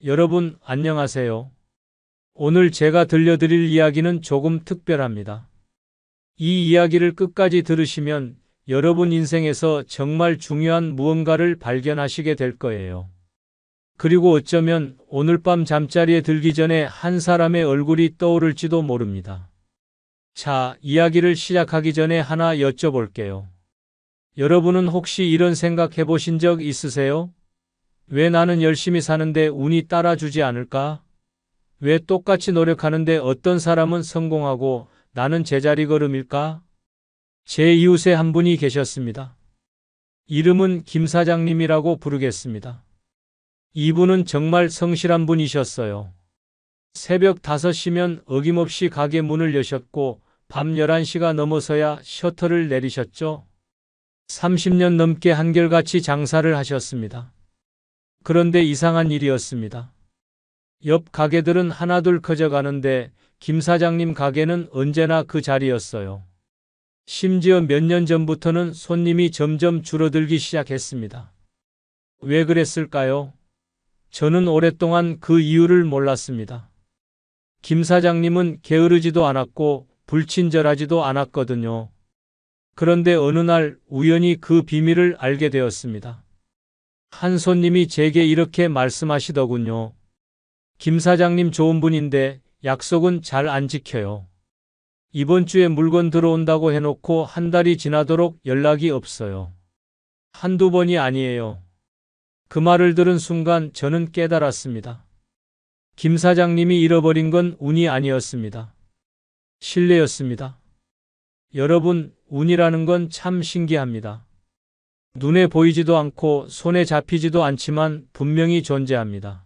여러분, 안녕하세요. 오늘 제가 들려드릴 이야기는 조금 특별합니다. 이 이야기를 끝까지 들으시면 여러분 인생에서 정말 중요한 무언가를 발견하시게 될 거예요. 그리고 어쩌면 오늘 밤 잠자리에 들기 전에 한 사람의 얼굴이 떠오를지도 모릅니다. 자, 이야기를 시작하기 전에 하나 여쭤볼게요. 여러분은 혹시 이런 생각 해보신 적 있으세요? 왜 나는 열심히 사는데 운이 따라주지 않을까? 왜 똑같이 노력하는데 어떤 사람은 성공하고 나는 제자리 걸음일까? 제 이웃에 한 분이 계셨습니다. 이름은 김 사장님이라고 부르겠습니다. 이분은 정말 성실한 분이셨어요. 새벽 5시면 어김없이 가게 문을 여셨고 밤 11시가 넘어서야 셔터를 내리셨죠. 30년 넘게 한결같이 장사를 하셨습니다. 그런데 이상한 일이었습니다. 옆 가게들은 하나둘 커져가는데 김 사장님 가게는 언제나 그 자리였어요. 심지어 몇 년 전부터는 손님이 점점 줄어들기 시작했습니다. 왜 그랬을까요? 저는 오랫동안 그 이유를 몰랐습니다. 김 사장님은 게으르지도 않았고 불친절하지도 않았거든요. 그런데 어느 날 우연히 그 비밀을 알게 되었습니다. 한 손님이 제게 이렇게 말씀하시더군요. 김 사장님 좋은 분인데 약속은 잘 안 지켜요. 이번 주에 물건 들어온다고 해놓고 한 달이 지나도록 연락이 없어요. 한두 번이 아니에요. 그 말을 들은 순간 저는 깨달았습니다. 김 사장님이 잃어버린 건 운이 아니었습니다. 신뢰였습니다. 여러분, 운이라는 건 참 신기합니다. 눈에 보이지도 않고 손에 잡히지도 않지만 분명히 존재합니다.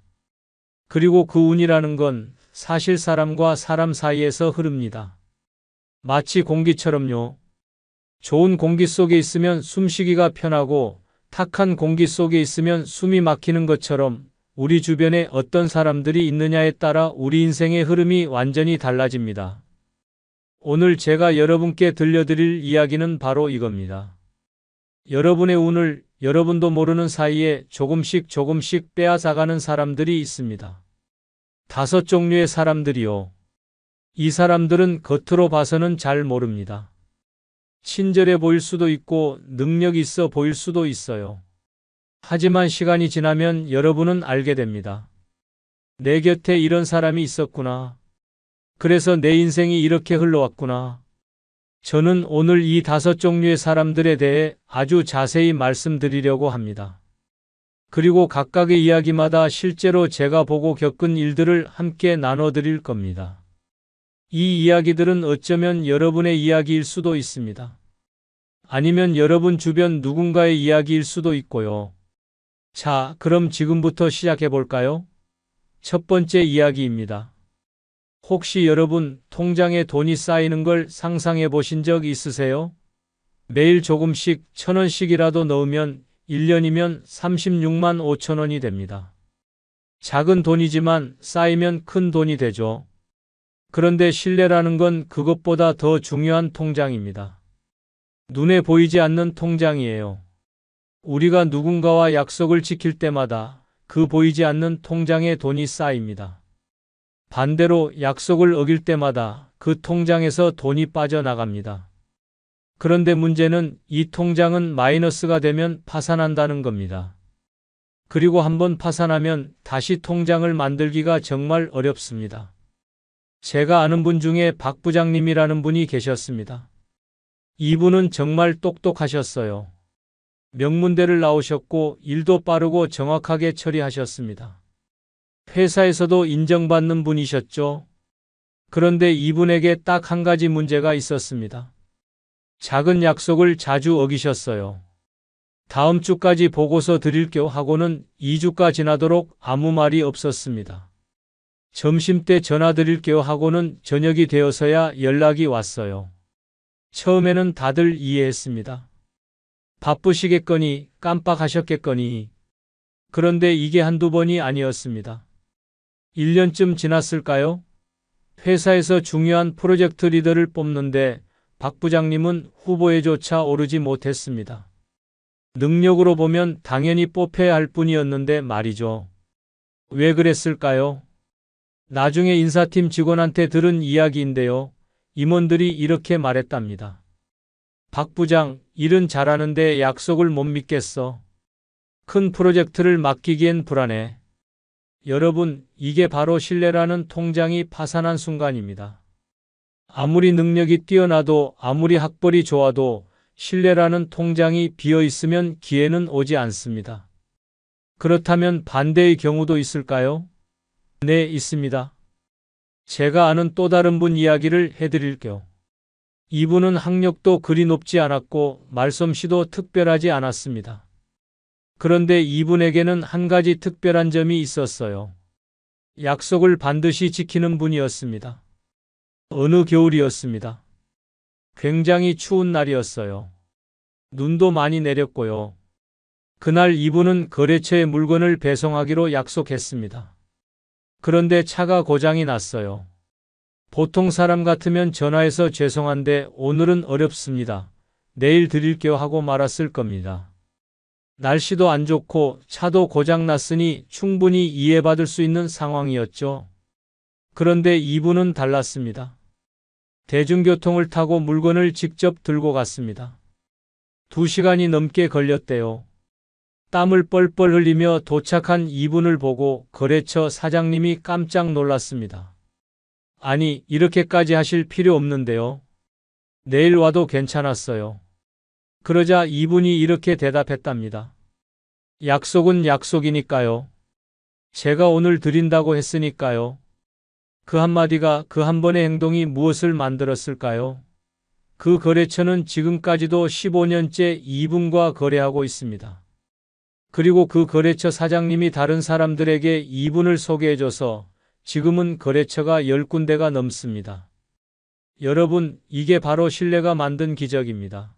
그리고 그 운이라는 건 사실 사람과 사람 사이에서 흐릅니다. 마치 공기처럼요. 좋은 공기 속에 있으면 숨쉬기가 편하고 탁한 공기 속에 있으면 숨이 막히는 것처럼 우리 주변에 어떤 사람들이 있느냐에 따라 우리 인생의 흐름이 완전히 달라집니다. 오늘 제가 여러분께 들려드릴 이야기는 바로 이겁니다. 여러분의 운을 여러분도 모르는 사이에 조금씩 빼앗아가는 사람들이 있습니다. 5종류의 사람들이요. 이 사람들은 겉으로 봐서는 잘 모릅니다. 친절해 보일 수도 있고 능력 있어 보일 수도 있어요. 하지만 시간이 지나면 여러분은 알게 됩니다. 내 곁에 이런 사람이 있었구나. 그래서 내 인생이 이렇게 흘러왔구나. 저는 오늘 이 5종류의 사람들에 대해 아주 자세히 말씀드리려고 합니다. 그리고 각각의 이야기마다 실제로 제가 보고 겪은 일들을 함께 나눠드릴 겁니다. 이 이야기들은 어쩌면 여러분의 이야기일 수도 있습니다. 아니면 여러분 주변 누군가의 이야기일 수도 있고요. 자, 그럼 지금부터 시작해 볼까요? 첫 번째 이야기입니다. 혹시 여러분 통장에 돈이 쌓이는 걸 상상해 보신 적 있으세요? 매일 조금씩 1,000원씩이라도 넣으면 1년이면 36만 5천 원이 됩니다. 작은 돈이지만 쌓이면 큰 돈이 되죠. 그런데 신뢰라는 건 그것보다 더 중요한 통장입니다. 눈에 보이지 않는 통장이에요. 우리가 누군가와 약속을 지킬 때마다 그 보이지 않는 통장에 돈이 쌓입니다. 반대로 약속을 어길 때마다 그 통장에서 돈이 빠져나갑니다. 그런데 문제는 이 통장은 마이너스가 되면 파산한다는 겁니다. 그리고 한번 파산하면 다시 통장을 만들기가 정말 어렵습니다. 제가 아는 분 중에 박 부장님이라는 분이 계셨습니다. 이분은 정말 똑똑하셨어요. 명문대를 나오셨고 일도 빠르고 정확하게 처리하셨습니다. 회사에서도 인정받는 분이셨죠. 그런데 이분에게 딱 한 가지 문제가 있었습니다. 작은 약속을 자주 어기셨어요. 다음 주까지 보고서 드릴게요 하고는 2주가 지나도록 아무 말이 없었습니다. 점심때 전화 드릴게요 하고는 저녁이 되어서야 연락이 왔어요. 처음에는 다들 이해했습니다. 바쁘시겠거니 깜빡하셨겠거니. 그런데 이게 한두 번이 아니었습니다. 1년쯤 지났을까요? 회사에서 중요한 프로젝트 리더를 뽑는데 박 부장님은 후보에조차 오르지 못했습니다. 능력으로 보면 당연히 뽑혀야 할 뿐이었는데 말이죠. 왜 그랬을까요? 나중에 인사팀 직원한테 들은 이야기인데요. 임원들이 이렇게 말했답니다. 박 부장, 일은 잘하는데 약속을 못 믿겠어. 큰 프로젝트를 맡기기엔 불안해. 여러분, 이게 바로 신뢰라는 통장이 파산한 순간입니다. 아무리 능력이 뛰어나도 아무리 학벌이 좋아도 신뢰라는 통장이 비어 있으면 기회는 오지 않습니다. 그렇다면 반대의 경우도 있을까요? 네, 있습니다. 제가 아는 또 다른 분 이야기를 해드릴게요. 이분은 학력도 그리 높지 않았고 말솜씨도 특별하지 않았습니다. 그런데 이분에게는 한 가지 특별한 점이 있었어요. 약속을 반드시 지키는 분이었습니다. 어느 겨울이었습니다. 굉장히 추운 날이었어요. 눈도 많이 내렸고요. 그날 이분은 거래처에 물건을 배송하기로 약속했습니다. 그런데 차가 고장이 났어요. 보통 사람 같으면 전화해서 죄송한데 오늘은 어렵습니다. 내일 드릴게요 하고 말았을 겁니다. 날씨도 안 좋고 차도 고장 났으니 충분히 이해받을 수 있는 상황이었죠. 그런데 이분은 달랐습니다. 대중교통을 타고 물건을 직접 들고 갔습니다. 2시간이 넘게 걸렸대요. 땀을 뻘뻘 흘리며 도착한 이분을 보고 거래처 사장님이 깜짝 놀랐습니다. 아니, 이렇게까지 하실 필요 없는데요. 내일 와도 괜찮았어요. 그러자 이분이 이렇게 대답했답니다. 약속은 약속이니까요. 제가 오늘 드린다고 했으니까요. 그 한마디가, 그 한 번의 행동이 무엇을 만들었을까요? 그 거래처는 지금까지도 15년째 이분과 거래하고 있습니다. 그리고 그 거래처 사장님이 다른 사람들에게 이분을 소개해줘서 지금은 거래처가 10군데가 넘습니다. 여러분, 이게 바로 신뢰가 만든 기적입니다.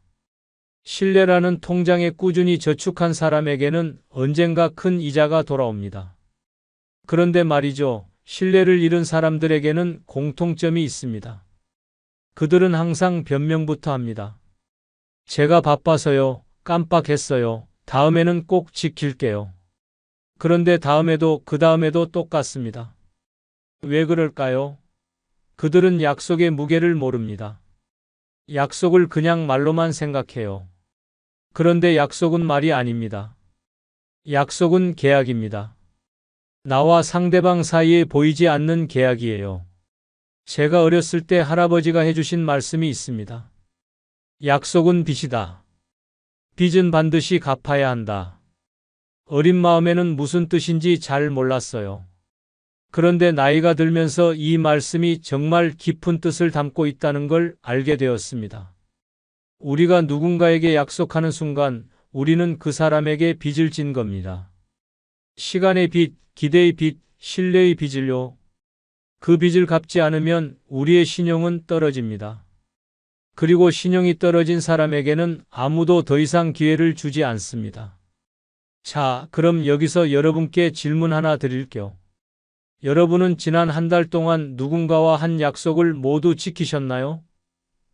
신뢰라는 통장에 꾸준히 저축한 사람에게는 언젠가 큰 이자가 돌아옵니다. 그런데 말이죠. 신뢰를 잃은 사람들에게는 공통점이 있습니다. 그들은 항상 변명부터 합니다. 제가 바빠서요. 깜빡했어요. 다음에는 꼭 지킬게요. 그런데 다음에도 그 다음에도 똑같습니다. 왜 그럴까요? 그들은 약속의 무게를 모릅니다. 약속을 그냥 말로만 생각해요. 그런데 약속은 말이 아닙니다. 약속은 계약입니다. 나와 상대방 사이에 보이지 않는 계약이에요. 제가 어렸을 때 할아버지가 해주신 말씀이 있습니다. 약속은 빚이다. 빚은 반드시 갚아야 한다. 어린 마음에는 무슨 뜻인지 잘 몰랐어요. 그런데 나이가 들면서 이 말씀이 정말 깊은 뜻을 담고 있다는 걸 알게 되었습니다. 우리가 누군가에게 약속하는 순간 우리는 그 사람에게 빚을 진 겁니다. 시간의 빚, 기대의 빚, 신뢰의 빚을요. 그 빚을 갚지 않으면 우리의 신용은 떨어집니다. 그리고 신용이 떨어진 사람에게는 아무도 더 이상 기회를 주지 않습니다. 자, 그럼 여기서 여러분께 질문 하나 드릴게요. 여러분은 지난 한 달 동안 누군가와 한 약속을 모두 지키셨나요?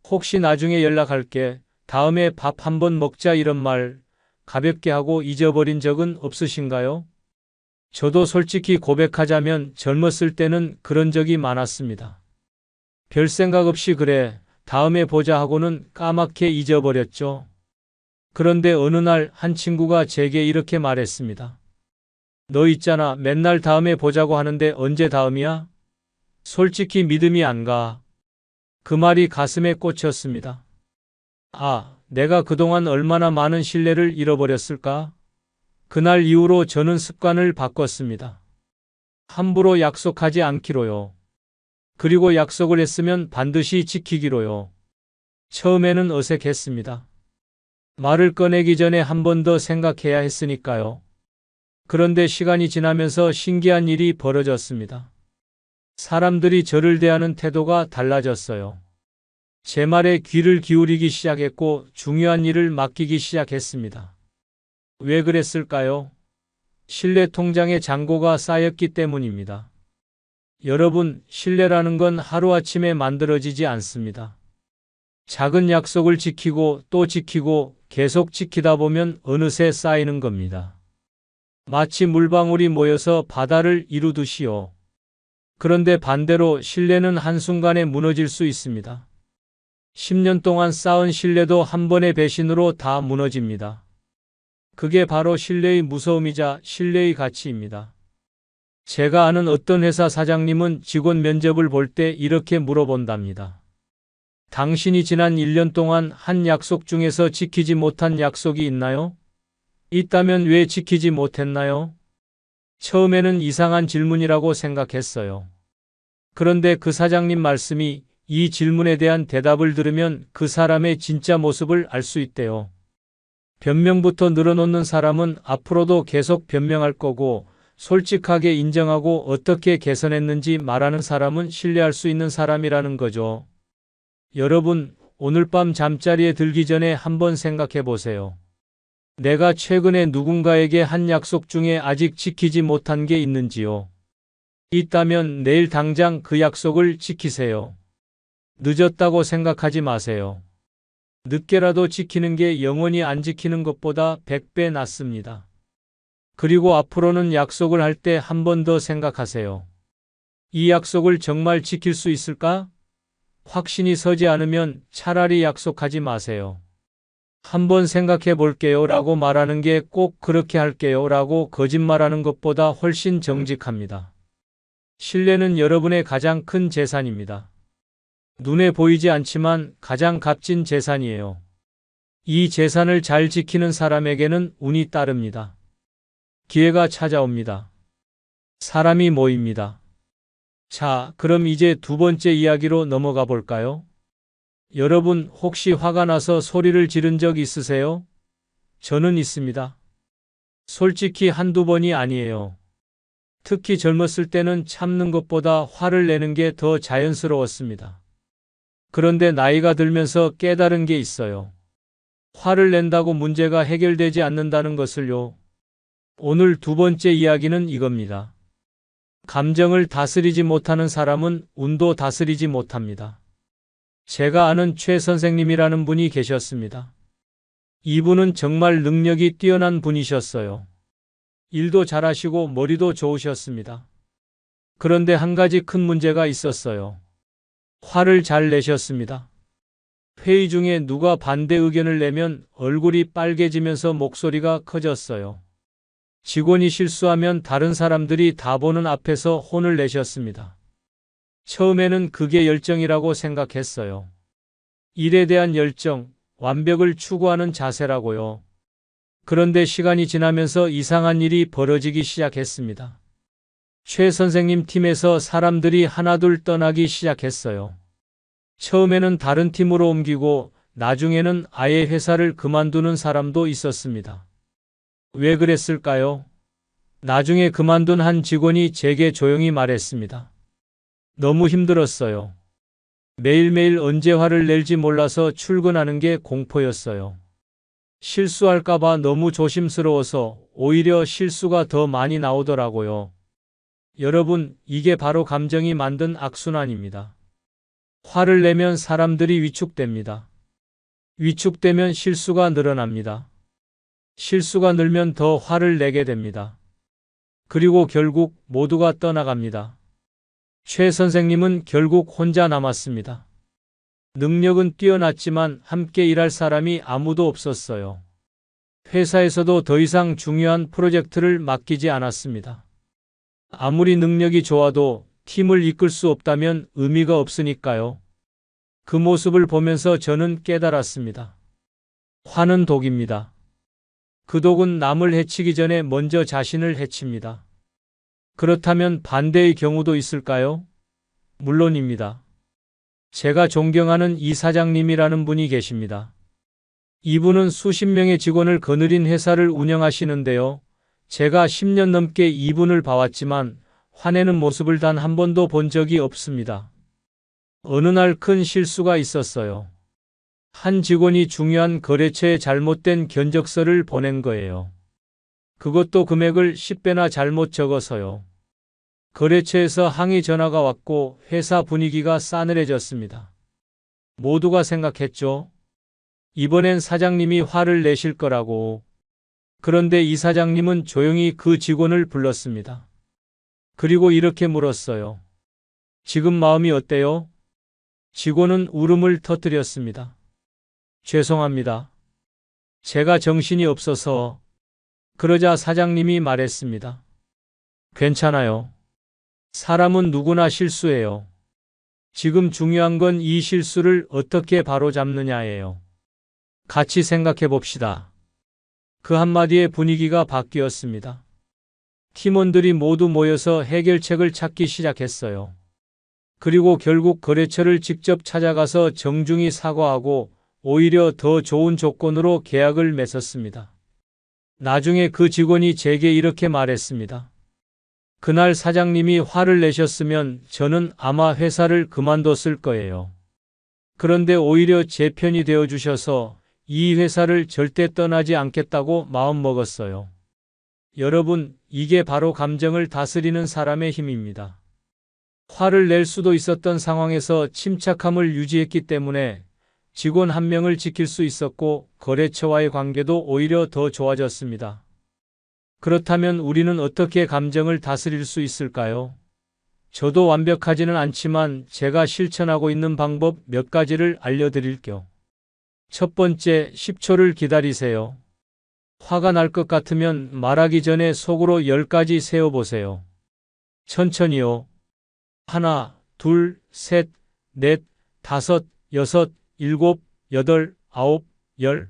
혹시 나중에 연락할게, 다음에 밥 한번 먹자 이런 말 가볍게 하고 잊어버린 적은 없으신가요? 저도 솔직히 고백하자면 젊었을 때는 그런 적이 많았습니다. 별 생각 없이 그래, 다음에 보자 하고는 까맣게 잊어버렸죠. 그런데 어느 날 한 친구가 제게 이렇게 말했습니다. 너 있잖아, 맨날 다음에 보자고 하는데 언제 다음이야? 솔직히 믿음이 안 가. 그 말이 가슴에 꽂혔습니다. 아, 내가 그동안 얼마나 많은 신뢰를 잃어버렸을까? 그날 이후로 저는 습관을 바꿨습니다. 함부로 약속하지 않기로요. 그리고 약속을 했으면 반드시 지키기로요. 처음에는 어색했습니다. 말을 꺼내기 전에 한 번 더 생각해야 했으니까요. 그런데 시간이 지나면서 신기한 일이 벌어졌습니다. 사람들이 저를 대하는 태도가 달라졌어요. 제 말에 귀를 기울이기 시작했고 중요한 일을 맡기기 시작했습니다. 왜 그랬을까요? 신뢰 통장에 잔고가 쌓였기 때문입니다. 여러분, 신뢰라는 건 하루아침에 만들어지지 않습니다. 작은 약속을 지키고 또 지키고 계속 지키다 보면 어느새 쌓이는 겁니다. 마치 물방울이 모여서 바다를 이루듯이요. 그런데 반대로 신뢰는 한순간에 무너질 수 있습니다. 10년 동안 쌓은 신뢰도 한 번의 배신으로 다 무너집니다. 그게 바로 신뢰의 무서움이자 신뢰의 가치입니다. 제가 아는 어떤 회사 사장님은 직원 면접을 볼 때 이렇게 물어본답니다. 당신이 지난 1년 동안 한 약속 중에서 지키지 못한 약속이 있나요? 있다면 왜 지키지 못했나요? 처음에는 이상한 질문이라고 생각했어요. 그런데 그 사장님 말씀이 이 질문에 대한 대답을 들으면 그 사람의 진짜 모습을 알 수 있대요. 변명부터 늘어놓는 사람은 앞으로도 계속 변명할 거고, 솔직하게 인정하고 어떻게 개선했는지 말하는 사람은 신뢰할 수 있는 사람이라는 거죠. 여러분, 오늘 밤 잠자리에 들기 전에 한번 생각해 보세요. 내가 최근에 누군가에게 한 약속 중에 아직 지키지 못한 게 있는지요? 있다면 내일 당장 그 약속을 지키세요. 늦었다고 생각하지 마세요. 늦게라도 지키는 게 영원히 안 지키는 것보다 100배 낫습니다. 그리고 앞으로는 약속을 할 때 한 번 더 생각하세요. 이 약속을 정말 지킬 수 있을까? 확신이 서지 않으면 차라리 약속하지 마세요. 한번 생각해 볼게요 라고 말하는 게 꼭 그렇게 할게요 라고 거짓말하는 것보다 훨씬 정직합니다. 신뢰는 여러분의 가장 큰 재산입니다. 눈에 보이지 않지만 가장 값진 재산이에요. 이 재산을 잘 지키는 사람에게는 운이 따릅니다. 기회가 찾아옵니다. 사람이 모입니다. 자, 그럼 이제 두 번째 이야기로 넘어가 볼까요? 여러분, 혹시 화가 나서 소리를 지른 적 있으세요? 저는 있습니다. 솔직히 한두 번이 아니에요. 특히 젊었을 때는 참는 것보다 화를 내는 게 더 자연스러웠습니다. 그런데 나이가 들면서 깨달은 게 있어요. 화를 낸다고 문제가 해결되지 않는다는 것을요. 오늘 두 번째 이야기는 이겁니다. 감정을 다스리지 못하는 사람은 운도 다스리지 못합니다. 제가 아는 최 선생님이라는 분이 계셨습니다. 이분은 정말 능력이 뛰어난 분이셨어요. 일도 잘하시고 머리도 좋으셨습니다. 그런데 한 가지 큰 문제가 있었어요. 화를 잘 내셨습니다. 회의 중에 누가 반대 의견을 내면 얼굴이 빨개지면서 목소리가 커졌어요. 직원이 실수하면 다른 사람들이 다 보는 앞에서 혼을 내셨습니다. 처음에는 그게 열정이라고 생각했어요. 일에 대한 열정, 완벽을 추구하는 자세라고요. 그런데 시간이 지나면서 이상한 일이 벌어지기 시작했습니다. 최 선생님 팀에서 사람들이 하나둘 떠나기 시작했어요. 처음에는 다른 팀으로 옮기고 나중에는 아예 회사를 그만두는 사람도 있었습니다. 왜 그랬을까요? 나중에 그만둔 한 직원이 제게 조용히 말했습니다. 너무 힘들었어요. 매일매일 언제 화를 낼지 몰라서 출근하는 게 공포였어요. 실수할까봐 너무 조심스러워서 오히려 실수가 더 많이 나오더라고요. 여러분, 이게 바로 감정이 만든 악순환입니다. 화를 내면 사람들이 위축됩니다. 위축되면 실수가 늘어납니다. 실수가 늘면 더 화를 내게 됩니다. 그리고 결국 모두가 떠나갑니다. 최 선생님은 결국 혼자 남았습니다. 능력은 뛰어났지만 함께 일할 사람이 아무도 없었어요. 회사에서도 더 이상 중요한 프로젝트를 맡기지 않았습니다. 아무리 능력이 좋아도 팀을 이끌 수 없다면 의미가 없으니까요. 그 모습을 보면서 저는 깨달았습니다. 화는 독입니다. 그 독은 남을 해치기 전에 먼저 자신을 해칩니다. 그렇다면 반대의 경우도 있을까요? 물론입니다. 제가 존경하는 이 사장님이라는 분이 계십니다. 이분은 수십 명의 직원을 거느린 회사를 운영하시는데요. 제가 10년 넘게 이분을 봐왔지만 화내는 모습을 단 한 번도 본 적이 없습니다. 어느 날 큰 실수가 있었어요. 한 직원이 중요한 거래처에 잘못된 견적서를 보낸 거예요. 그것도 금액을 10배나 잘못 적어서요. 거래처에서 항의 전화가 왔고 회사 분위기가 싸늘해졌습니다. 모두가 생각했죠. 이번엔 사장님이 화를 내실 거라고. 그런데 이 사장님은 조용히 그 직원을 불렀습니다. 그리고 이렇게 물었어요. 지금 마음이 어때요? 직원은 울음을 터뜨렸습니다. 죄송합니다. 제가 정신이 없어서. 그러자 사장님이 말했습니다. 괜찮아요. 사람은 누구나 실수해요. 지금 중요한 건 이 실수를 어떻게 바로잡느냐예요. 같이 생각해 봅시다. 그 한마디에 분위기가 바뀌었습니다. 팀원들이 모두 모여서 해결책을 찾기 시작했어요. 그리고 결국 거래처를 직접 찾아가서 정중히 사과하고 오히려 더 좋은 조건으로 계약을 맺었습니다. 나중에 그 직원이 제게 이렇게 말했습니다. 그날 사장님이 화를 내셨으면 저는 아마 회사를 그만뒀을 거예요. 그런데 오히려 제 편이 되어 주셔서 이 회사를 절대 떠나지 않겠다고 마음먹었어요. 여러분, 이게 바로 감정을 다스리는 사람의 힘입니다. 화를 낼 수도 있었던 상황에서 침착함을 유지했기 때문에 직원 한 명을 지킬 수 있었고 거래처와의 관계도 오히려 더 좋아졌습니다. 그렇다면 우리는 어떻게 감정을 다스릴 수 있을까요? 저도 완벽하지는 않지만 제가 실천하고 있는 방법 몇 가지를 알려드릴게요. 첫 번째, 10초를 기다리세요. 화가 날 것 같으면 말하기 전에 속으로 10가지 세어보세요. 천천히요. 하나, 둘, 셋, 넷, 다섯, 여섯, 일곱, 여덟, 아홉, 열.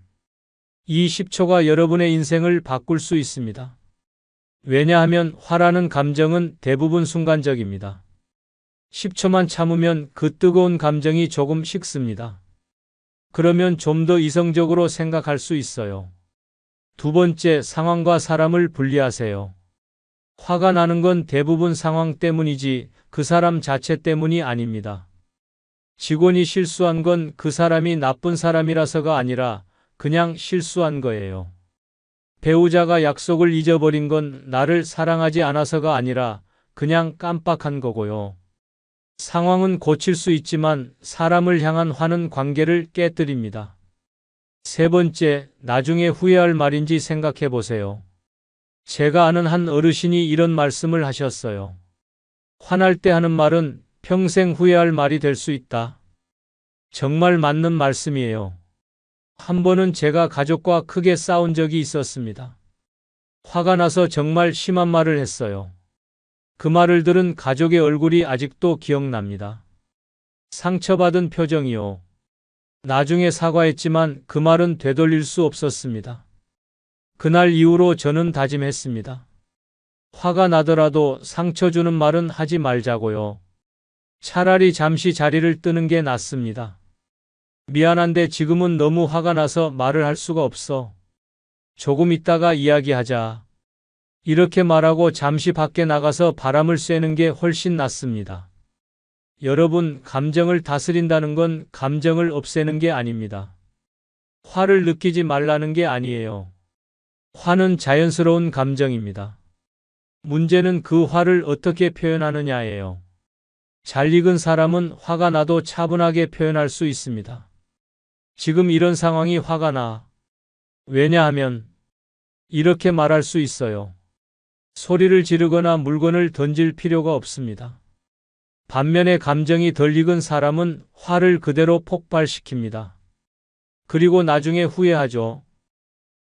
이 10초가 여러분의 인생을 바꿀 수 있습니다. 왜냐하면 화라는 감정은 대부분 순간적입니다. 10초만 참으면 그 뜨거운 감정이 조금 식습니다. 그러면 좀 더 이성적으로 생각할 수 있어요. 두 번째, 상황과 사람을 분리하세요. 화가 나는 건 대부분 상황 때문이지 그 사람 자체 때문이 아닙니다. 직원이 실수한 건 그 사람이 나쁜 사람이라서가 아니라 그냥 실수한 거예요. 배우자가 약속을 잊어버린 건 나를 사랑하지 않아서가 아니라 그냥 깜빡한 거고요. 상황은 고칠 수 있지만 사람을 향한 화는 관계를 깨뜨립니다. 세 번째, 나중에 후회할 말인지 생각해 보세요. 제가 아는 한 어르신이 이런 말씀을 하셨어요. 화날 때 하는 말은 평생 후회할 말이 될 수 있다. 정말 맞는 말씀이에요. 한 번은 제가 가족과 크게 싸운 적이 있었습니다. 화가 나서 정말 심한 말을 했어요. 그 말을 들은 가족의 얼굴이 아직도 기억납니다. 상처받은 표정이요. 나중에 사과했지만 그 말은 되돌릴 수 없었습니다. 그날 이후로 저는 다짐했습니다. 화가 나더라도 상처 주는 말은 하지 말자고요. 차라리 잠시 자리를 뜨는 게 낫습니다. 미안한데 지금은 너무 화가 나서 말을 할 수가 없어. 조금 있다가 이야기하자. 이렇게 말하고 잠시 밖에 나가서 바람을 쐬는 게 훨씬 낫습니다. 여러분, 감정을 다스린다는 건 감정을 없애는 게 아닙니다. 화를 느끼지 말라는 게 아니에요. 화는 자연스러운 감정입니다. 문제는 그 화를 어떻게 표현하느냐예요. 잘 익은 사람은 화가 나도 차분하게 표현할 수 있습니다. 지금 이런 상황이 화가 나. 왜냐하면 이렇게 말할 수 있어요. 소리를 지르거나 물건을 던질 필요가 없습니다. 반면에 감정이 덜 익은 사람은 화를 그대로 폭발시킵니다. 그리고 나중에 후회하죠.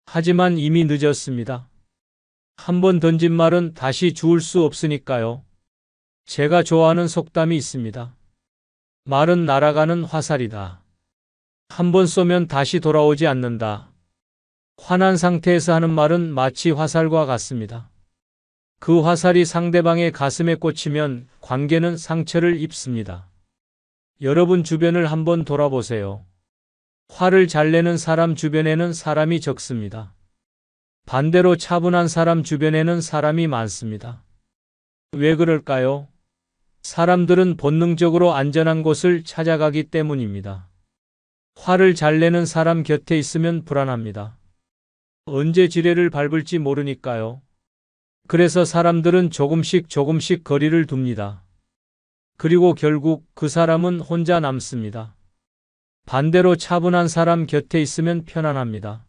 하지만 이미 늦었습니다. 한 번 던진 말은 다시 주울 수 없으니까요. 제가 좋아하는 속담이 있습니다. 말은 날아가는 화살이다. 한 번 쏘면 다시 돌아오지 않는다. 화난 상태에서 하는 말은 마치 화살과 같습니다. 그 화살이 상대방의 가슴에 꽂히면 관계는 상처를 입습니다. 여러분 주변을 한번 돌아보세요. 화를 잘 내는 사람 주변에는 사람이 적습니다. 반대로 차분한 사람 주변에는 사람이 많습니다. 왜 그럴까요? 사람들은 본능적으로 안전한 곳을 찾아가기 때문입니다. 화를 잘 내는 사람 곁에 있으면 불안합니다. 언제 지뢰를 밟을지 모르니까요. 그래서 사람들은 조금씩 거리를 둡니다. 그리고 결국 그 사람은 혼자 남습니다. 반대로 차분한 사람 곁에 있으면 편안합니다.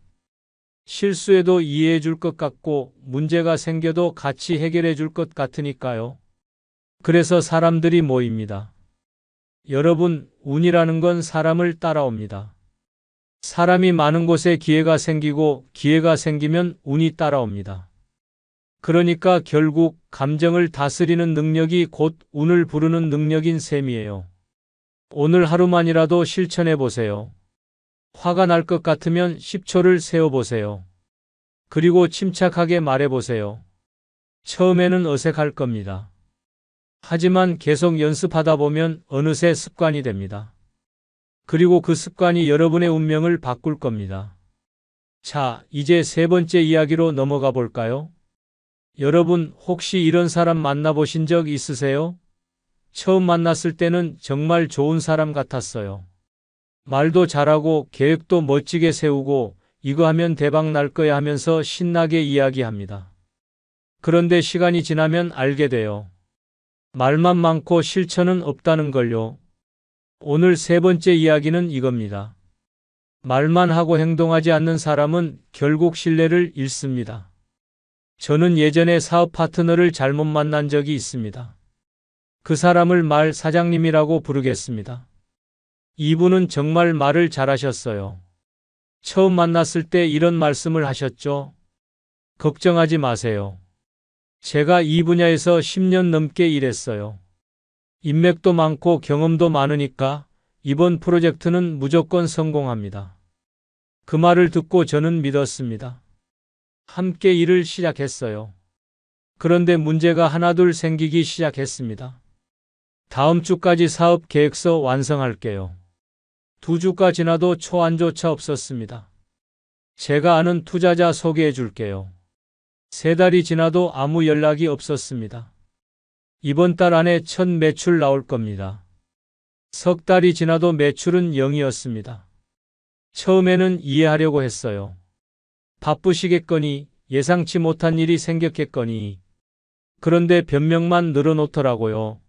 실수해도 이해해 줄 것 같고 문제가 생겨도 같이 해결해 줄 것 같으니까요. 그래서 사람들이 모입니다. 여러분, 운이라는 건 사람을 따라옵니다. 사람이 많은 곳에 기회가 생기고 기회가 생기면 운이 따라옵니다. 그러니까 결국 감정을 다스리는 능력이 곧 운을 부르는 능력인 셈이에요. 오늘 하루만이라도 실천해 보세요. 화가 날 것 같으면 10초를 세어보세요. 그리고 침착하게 말해보세요. 처음에는 어색할 겁니다. 하지만 계속 연습하다 보면 어느새 습관이 됩니다. 그리고 그 습관이 여러분의 운명을 바꿀 겁니다. 자, 이제 세 번째 이야기로 넘어가 볼까요? 여러분, 혹시 이런 사람 만나보신 적 있으세요? 처음 만났을 때는 정말 좋은 사람 같았어요. 말도 잘하고 계획도 멋지게 세우고 이거 하면 대박 날 거야 하면서 신나게 이야기합니다. 그런데 시간이 지나면 알게 돼요. 말만 많고 실천은 없다는 걸요. 오늘 세 번째 이야기는 이겁니다. 말만 하고 행동하지 않는 사람은 결국 신뢰를 잃습니다. 저는 예전에 사업 파트너를 잘못 만난 적이 있습니다. 그 사람을 말 사장님이라고 부르겠습니다. 이분은 정말 말을 잘하셨어요. 처음 만났을 때 이런 말씀을 하셨죠. 걱정하지 마세요. 제가 이 분야에서 10년 넘게 일했어요. 인맥도 많고 경험도 많으니까 이번 프로젝트는 무조건 성공합니다. 그 말을 듣고 저는 믿었습니다. 함께 일을 시작했어요. 그런데 문제가 하나둘 생기기 시작했습니다. 다음 주까지 사업 계획서 완성할게요. 2주가 지나도 초안조차 없었습니다. 제가 아는 투자자 소개해 줄게요. 3달이 지나도 아무 연락이 없었습니다. 이번 달 안에 첫 매출 나올 겁니다. 3달이 지나도 매출은 0이었습니다. 처음에는 이해하려고 했어요. 바쁘시겠거니, 예상치 못한 일이 생겼겠거니. 그런데 변명만 늘어놓더라고요.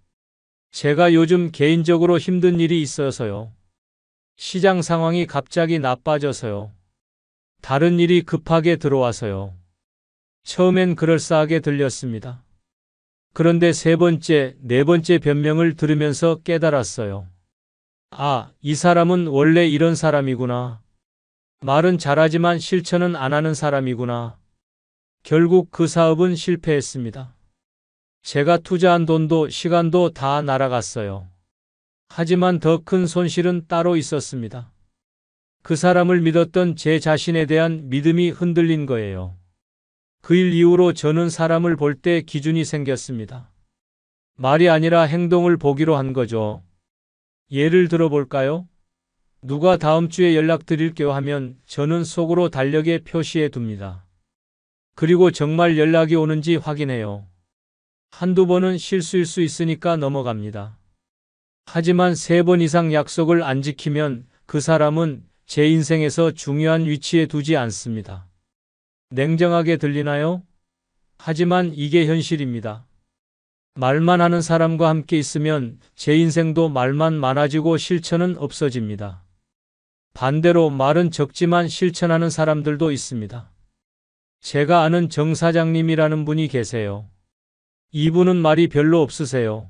제가 요즘 개인적으로 힘든 일이 있어서요. 시장 상황이 갑자기 나빠져서요. 다른 일이 급하게 들어와서요. 처음엔 그럴싸하게 들렸습니다. 그런데 세 번째, 네 번째 변명을 들으면서 깨달았어요. 아, 이 사람은 원래 이런 사람이구나. 말은 잘하지만 실천은 안 하는 사람이구나. 결국 그 사업은 실패했습니다. 제가 투자한 돈도 시간도 다 날아갔어요. 하지만 더 큰 손실은 따로 있었습니다. 그 사람을 믿었던 제 자신에 대한 믿음이 흔들린 거예요. 그 일 이후로 저는 사람을 볼 때 기준이 생겼습니다. 말이 아니라 행동을 보기로 한 거죠. 예를 들어 볼까요? 누가 다음 주에 연락드릴게요 하면 저는 속으로 달력에 표시해 둡니다. 그리고 정말 연락이 오는지 확인해요. 한두 번은 실수일 수 있으니까 넘어갑니다. 하지만 3번 이상 약속을 안 지키면 그 사람은 제 인생에서 중요한 위치에 두지 않습니다. 냉정하게 들리나요? 하지만 이게 현실입니다. 말만 하는 사람과 함께 있으면 제 인생도 말만 많아지고 실천은 없어집니다. 반대로 말은 적지만 실천하는 사람들도 있습니다. 제가 아는 정 사장님이라는 분이 계세요. 이분은 말이 별로 없으세요.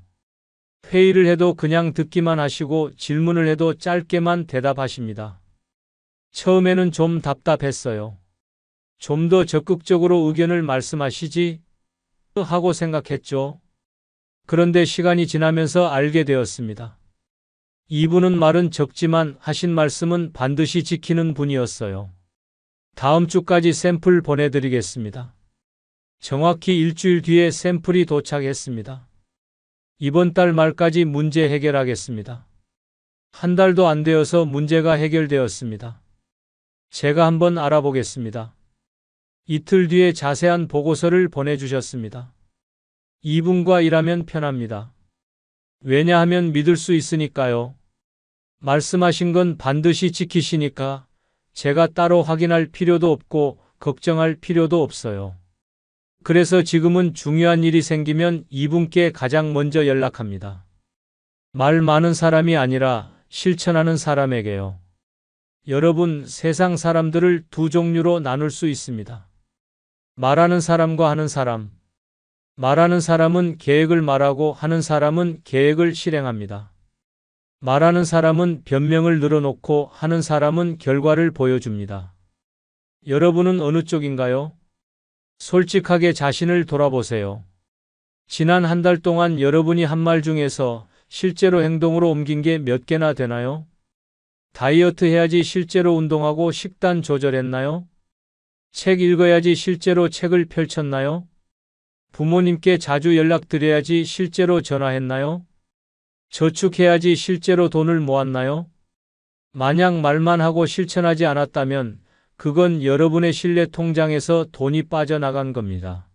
회의를 해도 그냥 듣기만 하시고 질문을 해도 짧게만 대답하십니다. 처음에는 좀 답답했어요. 좀 더 적극적으로 의견을 말씀하시지 하고 생각했죠. 그런데 시간이 지나면서 알게 되었습니다. 이분은 말은 적지만 하신 말씀은 반드시 지키는 분이었어요. 다음 주까지 샘플 보내드리겠습니다. 정확히 일주일 뒤에 샘플이 도착했습니다. 이번 달 말까지 문제 해결하겠습니다. 한 달도 안 되어서 문제가 해결되었습니다. 제가 한번 알아보겠습니다. 이틀 뒤에 자세한 보고서를 보내주셨습니다. 이분과 일하면 편합니다. 왜냐하면 믿을 수 있으니까요. 말씀하신 건 반드시 지키시니까 제가 따로 확인할 필요도 없고 걱정할 필요도 없어요. 그래서 지금은 중요한 일이 생기면 이분께 가장 먼저 연락합니다. 말 많은 사람이 아니라 실천하는 사람에게요. 여러분, 세상 사람들을 두 종류로 나눌 수 있습니다. 말하는 사람과 하는 사람. 말하는 사람은 계획을 말하고 하는 사람은 계획을 실행합니다. 말하는 사람은 변명을 늘어놓고 하는 사람은 결과를 보여줍니다. 여러분은 어느 쪽인가요? 솔직하게 자신을 돌아보세요. 지난 한 달 동안 여러분이 한 말 중에서 실제로 행동으로 옮긴 게 몇 개나 되나요? 다이어트 해야지 실제로 운동하고 식단 조절했나요? 책 읽어야지 실제로 책을 펼쳤나요? 부모님께 자주 연락드려야지 실제로 전화했나요? 저축해야지 실제로 돈을 모았나요? 만약 말만 하고 실천하지 않았다면 그건 여러분의 신뢰 통장에서 돈이 빠져나간 겁니다.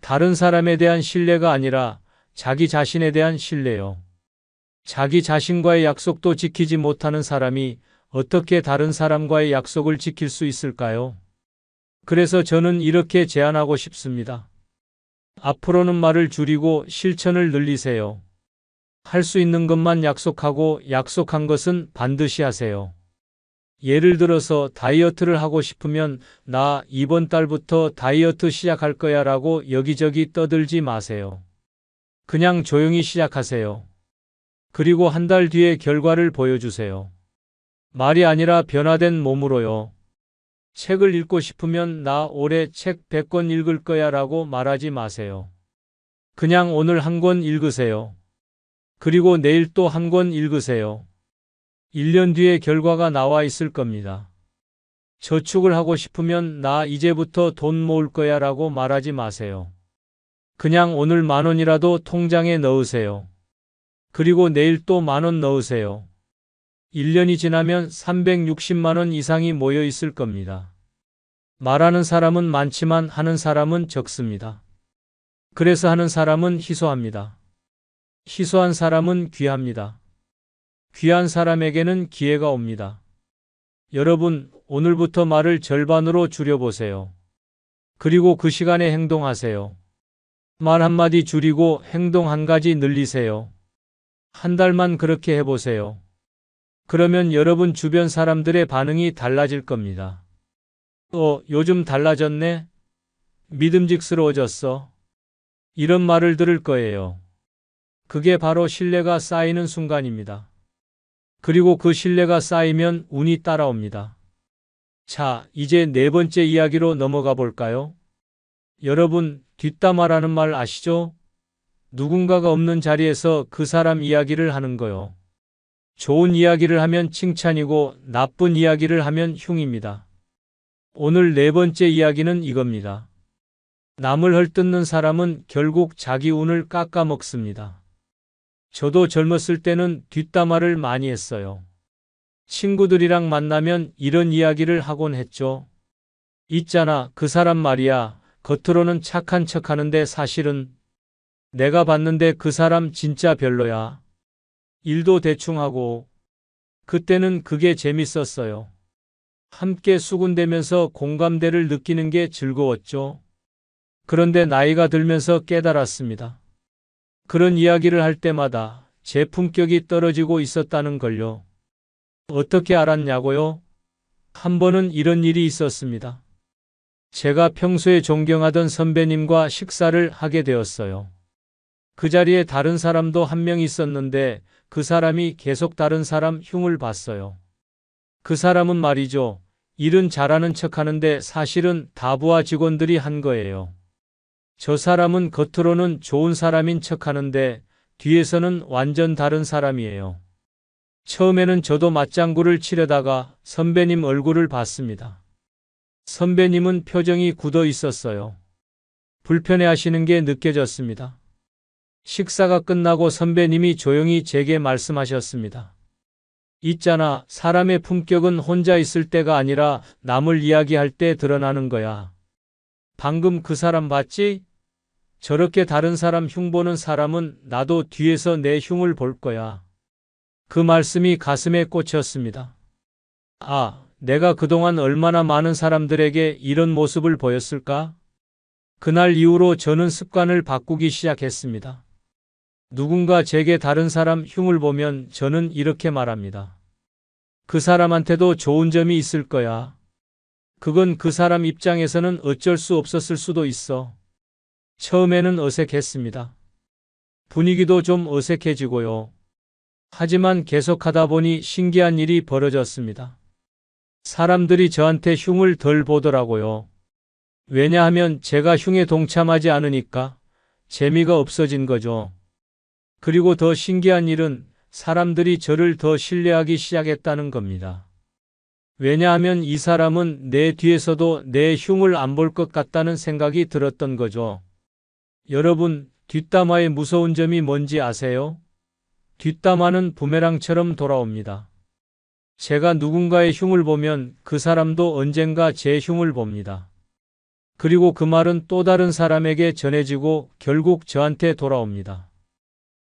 다른 사람에 대한 신뢰가 아니라 자기 자신에 대한 신뢰요. 자기 자신과의 약속도 지키지 못하는 사람이 어떻게 다른 사람과의 약속을 지킬 수 있을까요? 그래서 저는 이렇게 제안하고 싶습니다. 앞으로는 말을 줄이고 실천을 늘리세요. 할 수 있는 것만 약속하고 약속한 것은 반드시 하세요. 예를 들어서 다이어트를 하고 싶으면 나 이번 달부터 다이어트 시작할 거야 라고 여기저기 떠들지 마세요. 그냥 조용히 시작하세요. 그리고 한 달 뒤에 결과를 보여주세요. 말이 아니라 변화된 몸으로요. 책을 읽고 싶으면 나 올해 책 100권 읽을 거야 라고 말하지 마세요. 그냥 오늘 한 권 읽으세요. 그리고 내일 또 한 권 읽으세요. 1년 뒤에 결과가 나와 있을 겁니다. 저축을 하고 싶으면 나 이제부터 돈 모을 거야 라고 말하지 마세요. 그냥 오늘 10,000원이라도 통장에 넣으세요. 그리고 내일 또 10,000원 넣으세요. 1년이 지나면 360만 원 이상이 모여 있을 겁니다. 말하는 사람은 많지만 하는 사람은 적습니다. 그래서 하는 사람은 희소합니다. 희소한 사람은 귀합니다. 귀한 사람에게는 기회가 옵니다. 여러분, 오늘부터 말을 절반으로 줄여보세요. 그리고 그 시간에 행동하세요. 말 한마디 줄이고 행동 한 가지 늘리세요. 한 달만 그렇게 해보세요. 그러면 여러분 주변 사람들의 반응이 달라질 겁니다. 요즘 달라졌네? 믿음직스러워졌어. 이런 말을 들을 거예요. 그게 바로 신뢰가 쌓이는 순간입니다. 그리고 그 신뢰가 쌓이면 운이 따라옵니다. 자, 이제 네 번째 이야기로 넘어가 볼까요? 여러분, 뒷담화라는 말 아시죠? 누군가가 없는 자리에서 그 사람 이야기를 하는 거요. 좋은 이야기를 하면 칭찬이고 나쁜 이야기를 하면 흉입니다. 오늘 네 번째 이야기는 이겁니다. 남을 헐뜯는 사람은 결국 자기 운을 깎아먹습니다. 저도 젊었을 때는 뒷담화를 많이 했어요. 친구들이랑 만나면 이런 이야기를 하곤 했죠. 있잖아, 그 사람 말이야. 겉으로는 착한 척 하는데 사실은 내가 봤는데 그 사람 진짜 별로야. 일도 대충 하고. 그때는 그게 재밌었어요. 함께 수군대면서 공감대를 느끼는 게 즐거웠죠. 그런데 나이가 들면서 깨달았습니다. 그런 이야기를 할 때마다 제 품격이 떨어지고 있었다는 걸요. 어떻게 알았냐고요? 한 번은 이런 일이 있었습니다. 제가 평소에 존경하던 선배님과 식사를 하게 되었어요. 그 자리에 다른 사람도 한 명 있었는데 그 사람이 계속 다른 사람 흉을 봤어요. 그 사람은 말이죠. 일은 잘하는 척하는데 사실은 다 부하 직원들이 한 거예요. 저 사람은 겉으로는 좋은 사람인 척하는데 뒤에서는 완전 다른 사람이에요. 처음에는 저도 맞장구를 치려다가 선배님 얼굴을 봤습니다. 선배님은 표정이 굳어 있었어요. 불편해하시는 게 느껴졌습니다. 식사가 끝나고 선배님이 조용히 제게 말씀하셨습니다. 있잖아, 사람의 품격은 혼자 있을 때가 아니라 남을 이야기할 때 드러나는 거야. 방금 그 사람 봤지? 저렇게 다른 사람 흉보는 사람은 나도 뒤에서 내 흉을 볼 거야. 그 말씀이 가슴에 꽂혔습니다. 아, 내가 그동안 얼마나 많은 사람들에게 이런 모습을 보였을까? 그날 이후로 저는 습관을 바꾸기 시작했습니다. 누군가 제게 다른 사람 흉을 보면 저는 이렇게 말합니다. 그 사람한테도 좋은 점이 있을 거야. 그건 그 사람 입장에서는 어쩔 수 없었을 수도 있어. 처음에는 어색했습니다. 분위기도 좀 어색해지고요. 하지만 계속하다 보니 신기한 일이 벌어졌습니다. 사람들이 저한테 흉을 덜 보더라고요. 왜냐하면 제가 흉에 동참하지 않으니까 재미가 없어진 거죠. 그리고 더 신기한 일은 사람들이 저를 더 신뢰하기 시작했다는 겁니다. 왜냐하면 이 사람은 내 뒤에서도 내 흉을 안 볼 것 같다는 생각이 들었던 거죠. 여러분, 뒷담화의 무서운 점이 뭔지 아세요? 뒷담화는 부메랑처럼 돌아옵니다. 제가 누군가의 흉을 보면 그 사람도 언젠가 제 흉을 봅니다. 그리고 그 말은 또 다른 사람에게 전해지고 결국 저한테 돌아옵니다.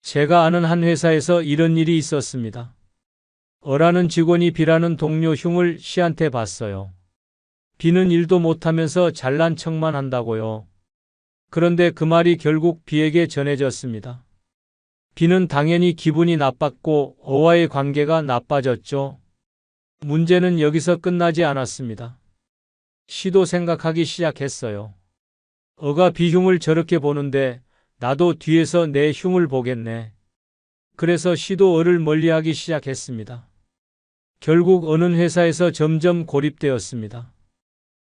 제가 아는 한 회사에서 이런 일이 있었습니다. 어라는 직원이 B라는 동료 흉을 C한테 봤어요. B는 일도 못하면서 잘난 척만 한다고요. 그런데 그 말이 결국 B에게 전해졌습니다. B는 당연히 기분이 나빴고 O와의 관계가 나빠졌죠. 문제는 여기서 끝나지 않았습니다. C도 생각하기 시작했어요. O가 B 흉을 저렇게 보는데 나도 뒤에서 내 흉을 보겠네. 그래서 C도 O를 멀리하기 시작했습니다. 결국 어느 회사에서 점점 고립되었습니다.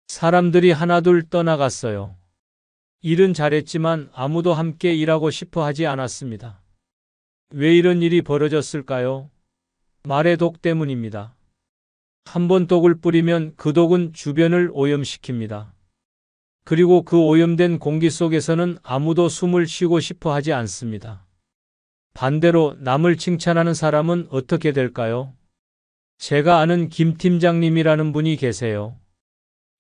사람들이 하나둘 떠나갔어요. 일은 잘했지만 아무도 함께 일하고 싶어 하지 않았습니다. 왜 이런 일이 벌어졌을까요? 말의 독 때문입니다. 한번 독을 뿌리면 그 독은 주변을 오염시킵니다. 그리고 그 오염된 공기 속에서는 아무도 숨을 쉬고 싶어 하지 않습니다. 반대로 남을 칭찬하는 사람은 어떻게 될까요? 제가 아는 김 팀장님이라는 분이 계세요.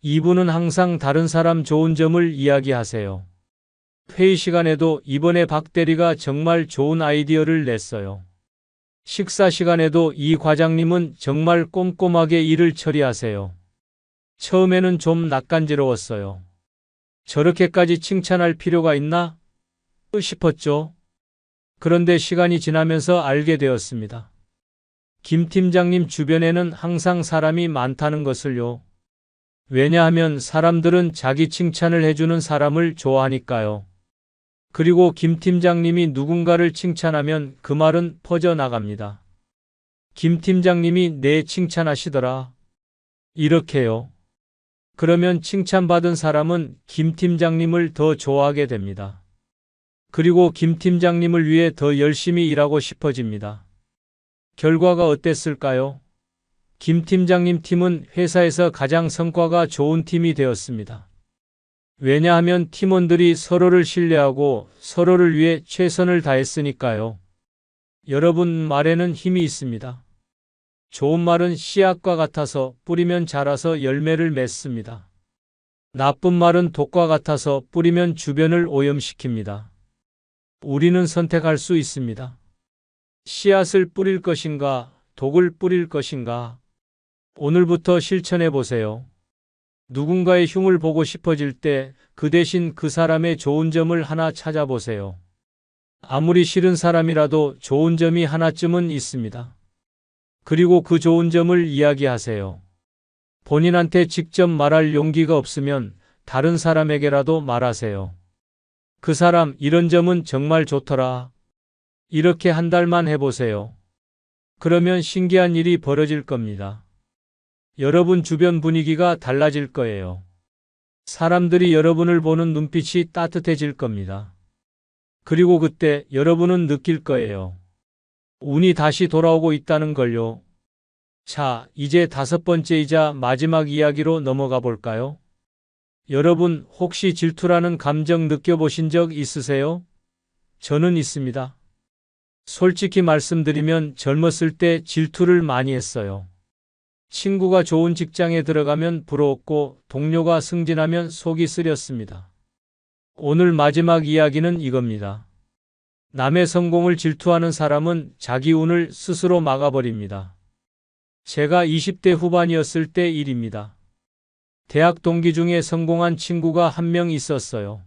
이분은 항상 다른 사람 좋은 점을 이야기하세요. 회의 시간에도 이번에 박 대리가 정말 좋은 아이디어를 냈어요. 식사 시간에도 이 과장님은 정말 꼼꼼하게 일을 처리하세요. 처음에는 좀 낯간지러웠어요. 저렇게까지 칭찬할 필요가 있나? 싶었죠. 그런데 시간이 지나면서 알게 되었습니다. 김 팀장님 주변에는 항상 사람이 많다는 것을요. 왜냐하면 사람들은 자기 칭찬을 해주는 사람을 좋아하니까요. 그리고 김 팀장님이 누군가를 칭찬하면 그 말은 퍼져나갑니다. 김 팀장님이 내 칭찬하시더라. 이렇게요. 그러면 칭찬받은 사람은 김 팀장님을 더 좋아하게 됩니다. 그리고 김 팀장님을 위해 더 열심히 일하고 싶어집니다. 결과가 어땠을까요? 김 팀장님 팀은 회사에서 가장 성과가 좋은 팀이 되었습니다. 왜냐하면 팀원들이 서로를 신뢰하고 서로를 위해 최선을 다했으니까요. 여러분 말에는 힘이 있습니다. 좋은 말은 씨앗과 같아서 뿌리면 자라서 열매를 맺습니다. 나쁜 말은 독과 같아서 뿌리면 주변을 오염시킵니다. 우리는 선택할 수 있습니다. 씨앗을 뿌릴 것인가, 독을 뿌릴 것인가. 오늘부터 실천해 보세요. 누군가의 흉을 보고 싶어질 때 그 대신 그 사람의 좋은 점을 하나 찾아보세요. 아무리 싫은 사람이라도 좋은 점이 하나쯤은 있습니다. 그리고 그 좋은 점을 이야기하세요. 본인한테 직접 말할 용기가 없으면 다른 사람에게라도 말하세요. 그 사람 이런 점은 정말 좋더라. 이렇게 한 달만 해보세요. 그러면 신기한 일이 벌어질 겁니다. 여러분 주변 분위기가 달라질 거예요. 사람들이 여러분을 보는 눈빛이 따뜻해질 겁니다. 그리고 그때 여러분은 느낄 거예요. 운이 다시 돌아오고 있다는 걸요. 자, 이제 5번째이자 마지막 이야기로 넘어가 볼까요? 여러분 혹시 질투라는 감정 느껴보신 적 있으세요? 저는 있습니다. 솔직히 말씀드리면 젊었을 때 질투를 많이 했어요. 친구가 좋은 직장에 들어가면 부러웠고 동료가 승진하면 속이 쓰렸습니다. 오늘 마지막 이야기는 이겁니다. 남의 성공을 질투하는 사람은 자기 운을 스스로 막아버립니다. 제가 20대 후반이었을 때 일입니다. 대학 동기 중에 성공한 친구가 한 명 있었어요.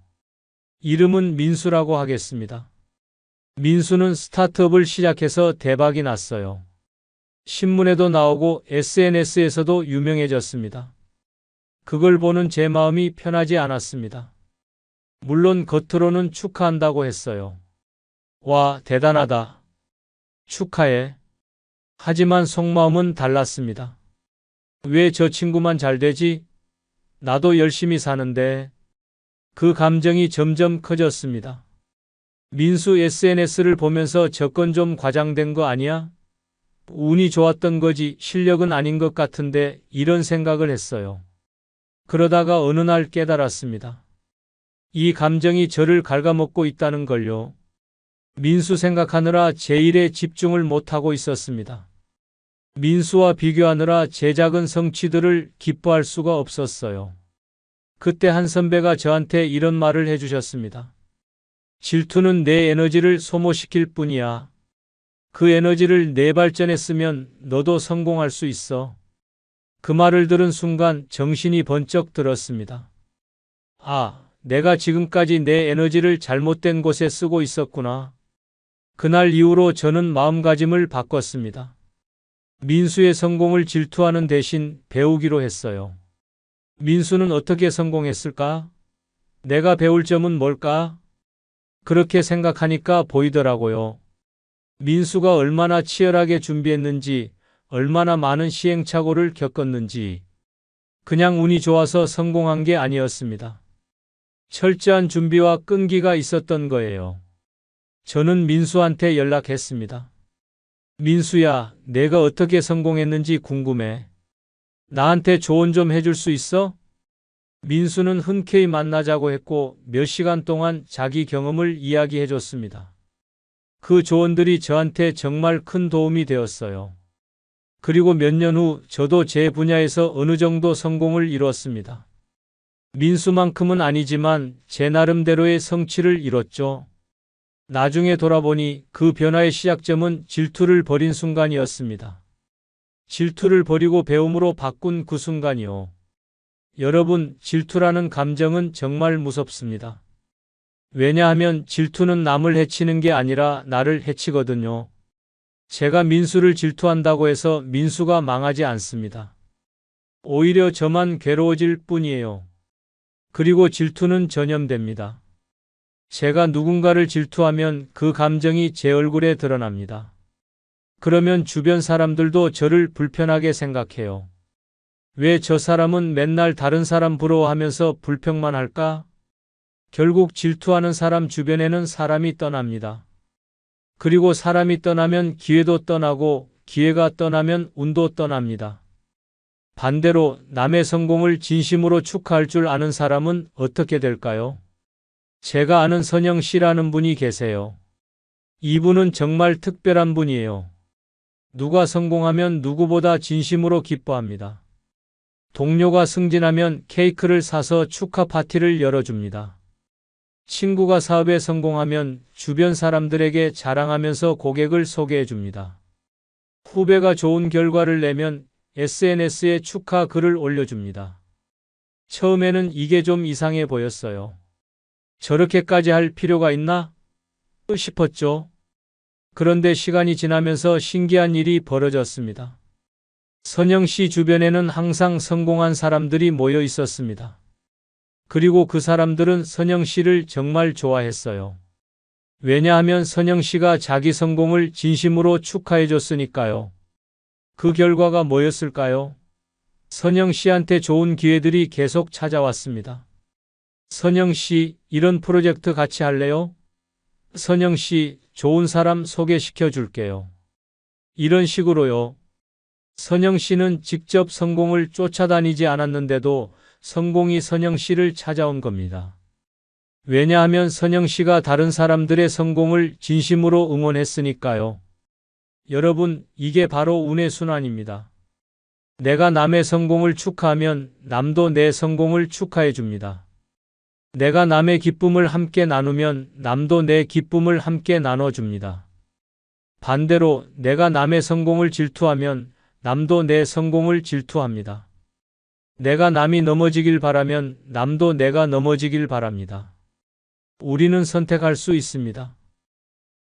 이름은 민수라고 하겠습니다. 민수는 스타트업을 시작해서 대박이 났어요. 신문에도 나오고 SNS에서도 유명해졌습니다. 그걸 보는 제 마음이 편하지 않았습니다. 물론 겉으로는 축하한다고 했어요. 와, 대단하다. 축하해. 하지만 속마음은 달랐습니다. 왜 저 친구만 잘 되지? 나도 열심히 사는데. 그 감정이 점점 커졌습니다. 민수 SNS를 보면서 저건 좀 과장된 거 아니야? 운이 좋았던 거지 실력은 아닌 것 같은데 이런 생각을 했어요. 그러다가 어느 날 깨달았습니다. 이 감정이 저를 갉아먹고 있다는 걸요. 민수 생각하느라 제 일에 집중을 못하고 있었습니다. 민수와 비교하느라 제 작은 성취들을 기뻐할 수가 없었어요. 그때 한 선배가 저한테 이런 말을 해주셨습니다. 질투는 내 에너지를 소모시킬 뿐이야. 그 에너지를 내 발전에 쓰면 너도 성공할 수 있어. 그 말을 들은 순간 정신이 번쩍 들었습니다. 아, 내가 지금까지 내 에너지를 잘못된 곳에 쓰고 있었구나. 그날 이후로 저는 마음가짐을 바꿨습니다. 민수의 성공을 질투하는 대신 배우기로 했어요. 민수는 어떻게 성공했을까? 내가 배울 점은 뭘까? 그렇게 생각하니까 보이더라고요. 민수가 얼마나 치열하게 준비했는지, 얼마나 많은 시행착오를 겪었는지. 그냥 운이 좋아서 성공한 게 아니었습니다. 철저한 준비와 끈기가 있었던 거예요. 저는 민수한테 연락했습니다. 민수야, 내가 어떻게 성공했는지 궁금해. 나한테 조언 좀 해줄 수 있어? 민수는 흔쾌히 만나자고 했고 몇 시간 동안 자기 경험을 이야기해 줬습니다. 그 조언들이 저한테 정말 큰 도움이 되었어요. 그리고 몇 년 후 저도 제 분야에서 어느 정도 성공을 이뤘습니다. 민수만큼은 아니지만 제 나름대로의 성취를 이뤘죠. 나중에 돌아보니 그 변화의 시작점은 질투를 버린 순간이었습니다. 질투를 버리고 배움으로 바꾼 그 순간이요. 여러분, 질투라는 감정은 정말 무섭습니다. 왜냐하면 질투는 남을 해치는 게 아니라 나를 해치거든요. 제가 민수를 질투한다고 해서 민수가 망하지 않습니다. 오히려 저만 괴로워질 뿐이에요. 그리고 질투는 전염됩니다. 제가 누군가를 질투하면 그 감정이 제 얼굴에 드러납니다. 그러면 주변 사람들도 저를 불편하게 생각해요. 왜 저 사람은 맨날 다른 사람 부러워하면서 불평만 할까? 결국 질투하는 사람 주변에는 사람이 떠납니다. 그리고 사람이 떠나면 기회도 떠나고 기회가 떠나면 운도 떠납니다. 반대로 남의 성공을 진심으로 축하할 줄 아는 사람은 어떻게 될까요? 제가 아는 선영 씨라는 분이 계세요. 이분은 정말 특별한 분이에요. 누가 성공하면 누구보다 진심으로 기뻐합니다. 동료가 승진하면 케이크를 사서 축하 파티를 열어줍니다. 친구가 사업에 성공하면 주변 사람들에게 자랑하면서 고객을 소개해 줍니다. 후배가 좋은 결과를 내면 SNS에 축하 글을 올려줍니다. 처음에는 이게 좀 이상해 보였어요. 저렇게까지 할 필요가 있나? 싶었죠. 그런데 시간이 지나면서 신기한 일이 벌어졌습니다. 선영 씨 주변에는 항상 성공한 사람들이 모여 있었습니다. 그리고 그 사람들은 선영 씨를 정말 좋아했어요. 왜냐하면 선영 씨가 자기 성공을 진심으로 축하해 줬으니까요. 그 결과가 뭐였을까요? 선영 씨한테 좋은 기회들이 계속 찾아왔습니다. 선영 씨, 이런 프로젝트 같이 할래요? 선영 씨, 좋은 사람 소개시켜 줄게요. 이런 식으로요. 선영 씨는 직접 성공을 쫓아다니지 않았는데도 성공이 선영 씨를 찾아온 겁니다. 왜냐하면 선영 씨가 다른 사람들의 성공을 진심으로 응원했으니까요. 여러분, 이게 바로 운의 순환입니다. 내가 남의 성공을 축하하면 남도 내 성공을 축하해 줍니다. 내가 남의 기쁨을 함께 나누면 남도 내 기쁨을 함께 나눠줍니다. 반대로 내가 남의 성공을 질투하면 남도 내 성공을 질투합니다. 내가 남이 넘어지길 바라면 남도 내가 넘어지길 바랍니다. 우리는 선택할 수 있습니다.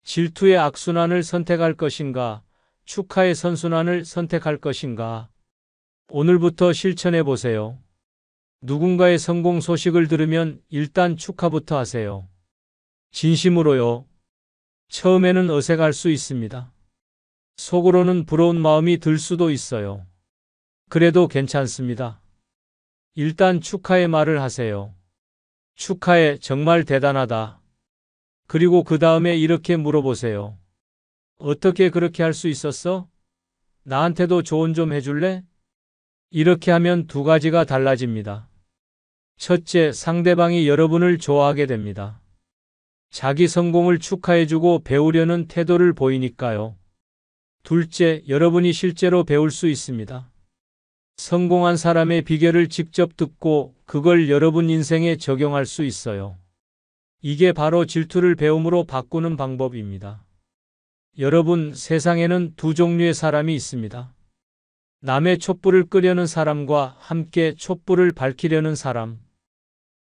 질투의 악순환을 선택할 것인가, 축하의 선순환을 선택할 것인가? 오늘부터 실천해 보세요. 누군가의 성공 소식을 들으면 일단 축하부터 하세요. 진심으로요. 처음에는 어색할 수 있습니다. 속으로는 부러운 마음이 들 수도 있어요. 그래도 괜찮습니다. 일단 축하의 말을 하세요. 축하해, 정말 대단하다. 그리고 그 다음에 이렇게 물어보세요. 어떻게 그렇게 할 수 있었어? 나한테도 조언 좀 해줄래? 이렇게 하면 두 가지가 달라집니다. 첫째, 상대방이 여러분을 좋아하게 됩니다. 자기 성공을 축하해주고 배우려는 태도를 보이니까요. 둘째, 여러분이 실제로 배울 수 있습니다. 성공한 사람의 비결을 직접 듣고 그걸 여러분 인생에 적용할 수 있어요. 이게 바로 질투를 배움으로 바꾸는 방법입니다. 여러분, 세상에는 두 종류의 사람이 있습니다. 남의 촛불을 끄려는 사람과 함께 촛불을 밝히려는 사람.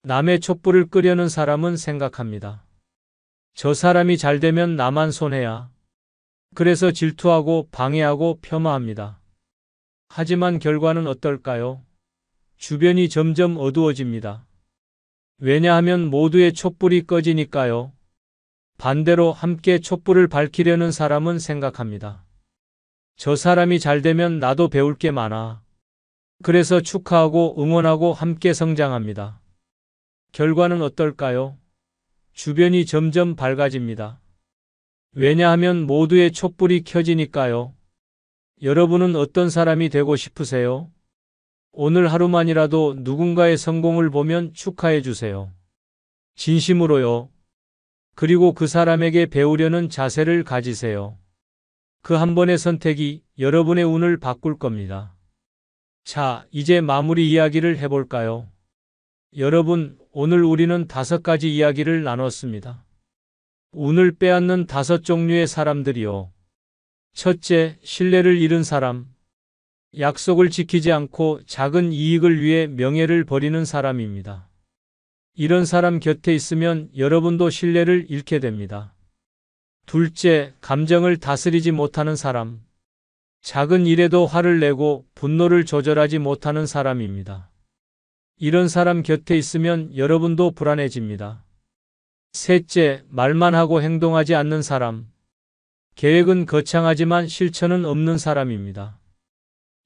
남의 촛불을 끄려는 사람은 생각합니다. 저 사람이 잘 되면 나만 손해야. 그래서 질투하고 방해하고 폄하합니다. 하지만 결과는 어떨까요? 주변이 점점 어두워집니다. 왜냐하면 모두의 촛불이 꺼지니까요. 반대로 함께 촛불을 밝히려는 사람은 생각합니다. 저 사람이 잘 되면 나도 배울 게 많아. 그래서 축하하고 응원하고 함께 성장합니다. 결과는 어떨까요? 주변이 점점 밝아집니다. 왜냐하면 모두의 촛불이 켜지니까요. 여러분은 어떤 사람이 되고 싶으세요? 오늘 하루만이라도 누군가의 성공을 보면 축하해 주세요. 진심으로요. 그리고 그 사람에게 배우려는 자세를 가지세요. 그 한 번의 선택이 여러분의 운을 바꿀 겁니다. 자, 이제 마무리 이야기를 해볼까요? 여러분, 오늘 우리는 5가지 이야기를 나눴습니다. 운을 빼앗는 5종류의 사람들이요. 첫째, 신뢰를 잃은 사람. 약속을 지키지 않고 작은 이익을 위해 명예를 버리는 사람입니다. 이런 사람 곁에 있으면 여러분도 신뢰를 잃게 됩니다. 둘째, 감정을 다스리지 못하는 사람. 작은 일에도 화를 내고 분노를 조절하지 못하는 사람입니다. 이런 사람 곁에 있으면 여러분도 불안해집니다. 셋째, 말만 하고 행동하지 않는 사람. 계획은 거창하지만 실천은 없는 사람입니다.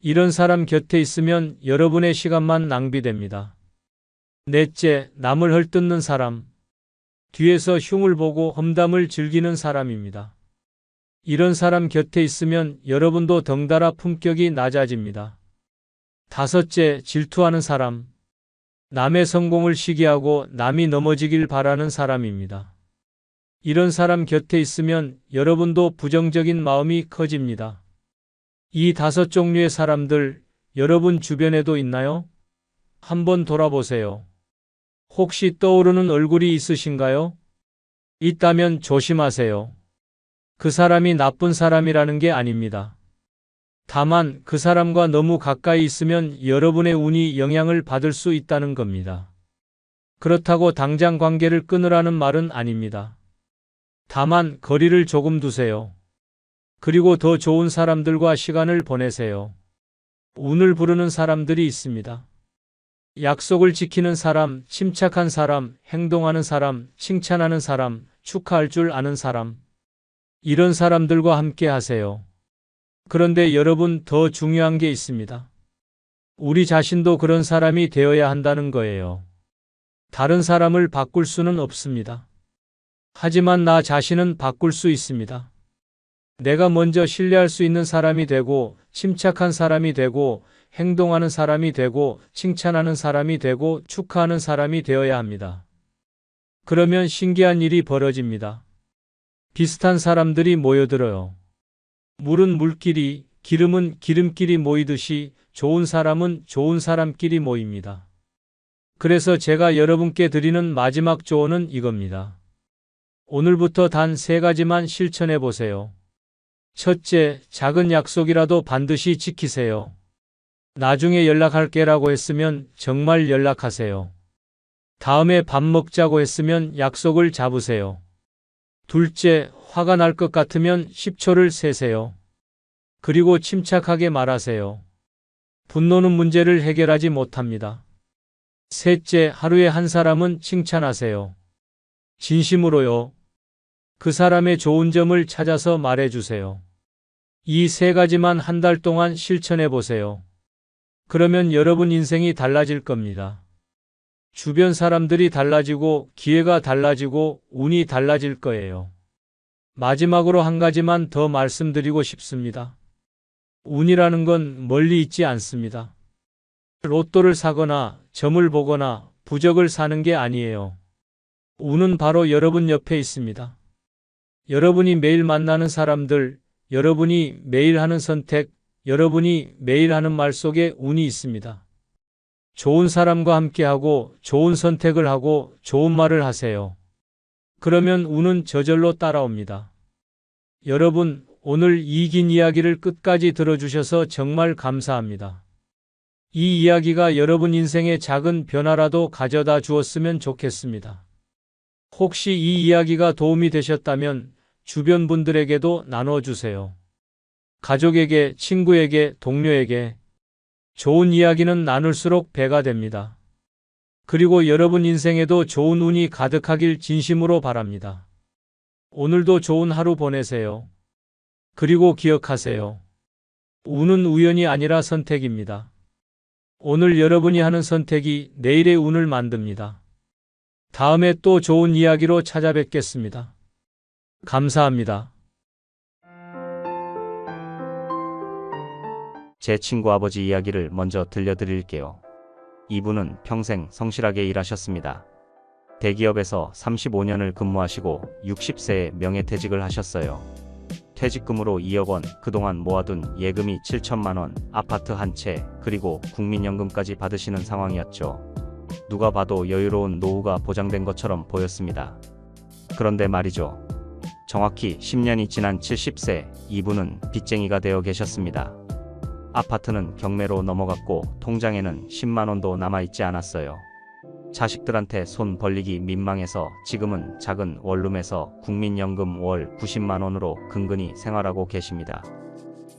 이런 사람 곁에 있으면 여러분의 시간만 낭비됩니다. 넷째, 남을 헐뜯는 사람. 뒤에서 흉을 보고 험담을 즐기는 사람입니다. 이런 사람 곁에 있으면 여러분도 덩달아 품격이 낮아집니다. 다섯째, 질투하는 사람. 남의 성공을 시기하고 남이 넘어지길 바라는 사람입니다. 이런 사람 곁에 있으면 여러분도 부정적인 마음이 커집니다. 이 5종류의 사람들, 여러분 주변에도 있나요? 한번 돌아보세요. 혹시 떠오르는 얼굴이 있으신가요? 있다면 조심하세요. 그 사람이 나쁜 사람이라는 게 아닙니다. 다만 그 사람과 너무 가까이 있으면 여러분의 운이 영향을 받을 수 있다는 겁니다. 그렇다고 당장 관계를 끊으라는 말은 아닙니다. 다만 거리를 조금 두세요. 그리고 더 좋은 사람들과 시간을 보내세요. 운을 부르는 사람들이 있습니다. 약속을 지키는 사람, 침착한 사람, 행동하는 사람, 칭찬하는 사람, 축하할 줄 아는 사람. 이런 사람들과 함께 하세요. 그런데 여러분, 더 중요한 게 있습니다. 우리 자신도 그런 사람이 되어야 한다는 거예요. 다른 사람을 바꿀 수는 없습니다. 하지만 나 자신은 바꿀 수 있습니다. 내가 먼저 신뢰할 수 있는 사람이 되고, 침착한 사람이 되고, 행동하는 사람이 되고, 칭찬하는 사람이 되고, 축하하는 사람이 되어야 합니다. 그러면 신기한 일이 벌어집니다. 비슷한 사람들이 모여들어요. 물은 물끼리, 기름은 기름끼리 모이듯이 좋은 사람은 좋은 사람끼리 모입니다. 그래서 제가 여러분께 드리는 마지막 조언은 이겁니다. 오늘부터 단 3가지만 실천해 보세요. 첫째, 작은 약속이라도 반드시 지키세요. 나중에 연락할게라고 했으면 정말 연락하세요. 다음에 밥 먹자고 했으면 약속을 잡으세요. 둘째, 화가 날 것 같으면 10초를 세세요. 그리고 침착하게 말하세요. 분노는 문제를 해결하지 못합니다. 셋째, 하루에 한 사람은 칭찬하세요. 진심으로요. 그 사람의 좋은 점을 찾아서 말해주세요. 이 세 가지만 한 달 동안 실천해 보세요. 그러면 여러분 인생이 달라질 겁니다. 주변 사람들이 달라지고 기회가 달라지고 운이 달라질 거예요. 마지막으로 한 가지만 더 말씀드리고 싶습니다. 운이라는 건 멀리 있지 않습니다. 로또를 사거나 점을 보거나 부적을 사는 게 아니에요. 운은 바로 여러분 옆에 있습니다. 여러분이 매일 만나는 사람들, 여러분이 매일 하는 선택, 여러분이 매일 하는 말 속에 운이 있습니다. 좋은 사람과 함께하고 좋은 선택을 하고 좋은 말을 하세요. 그러면 운은 저절로 따라옵니다. 여러분, 오늘 이 긴 이야기를 끝까지 들어주셔서 정말 감사합니다. 이 이야기가 여러분 인생에 작은 변화라도 가져다 주었으면 좋겠습니다. 혹시 이 이야기가 도움이 되셨다면 주변 분들에게도 나눠주세요. 가족에게, 친구에게, 동료에게. 좋은 이야기는 나눌수록 배가 됩니다. 그리고 여러분 인생에도 좋은 운이 가득하길 진심으로 바랍니다. 오늘도 좋은 하루 보내세요. 그리고 기억하세요. 운은 우연이 아니라 선택입니다. 오늘 여러분이 하는 선택이 내일의 운을 만듭니다. 다음에 또 좋은 이야기로 찾아뵙겠습니다. 감사합니다. 제 친구 아버지 이야기를 먼저 들려드릴게요. 이분은 평생 성실하게 일하셨습니다. 대기업에서 35년을 근무하시고 60세에 명예퇴직을 하셨어요. 퇴직금으로 2억 원, 그동안 모아둔 예금이 7천만 원, 아파트 한 채, 그리고 국민연금까지 받으시는 상황이었죠. 누가 봐도 여유로운 노후가 보장된 것처럼 보였습니다. 그런데 말이죠. 정확히 10년이 지난 70세, 이분은 빚쟁이가 되어 계셨습니다. 아파트는 경매로 넘어갔고 통장에는 10만 원도 남아있지 않았어요. 자식들한테 손 벌리기 민망해서 지금은 작은 원룸에서 국민연금 월 90만 원으로 근근히 생활하고 계십니다.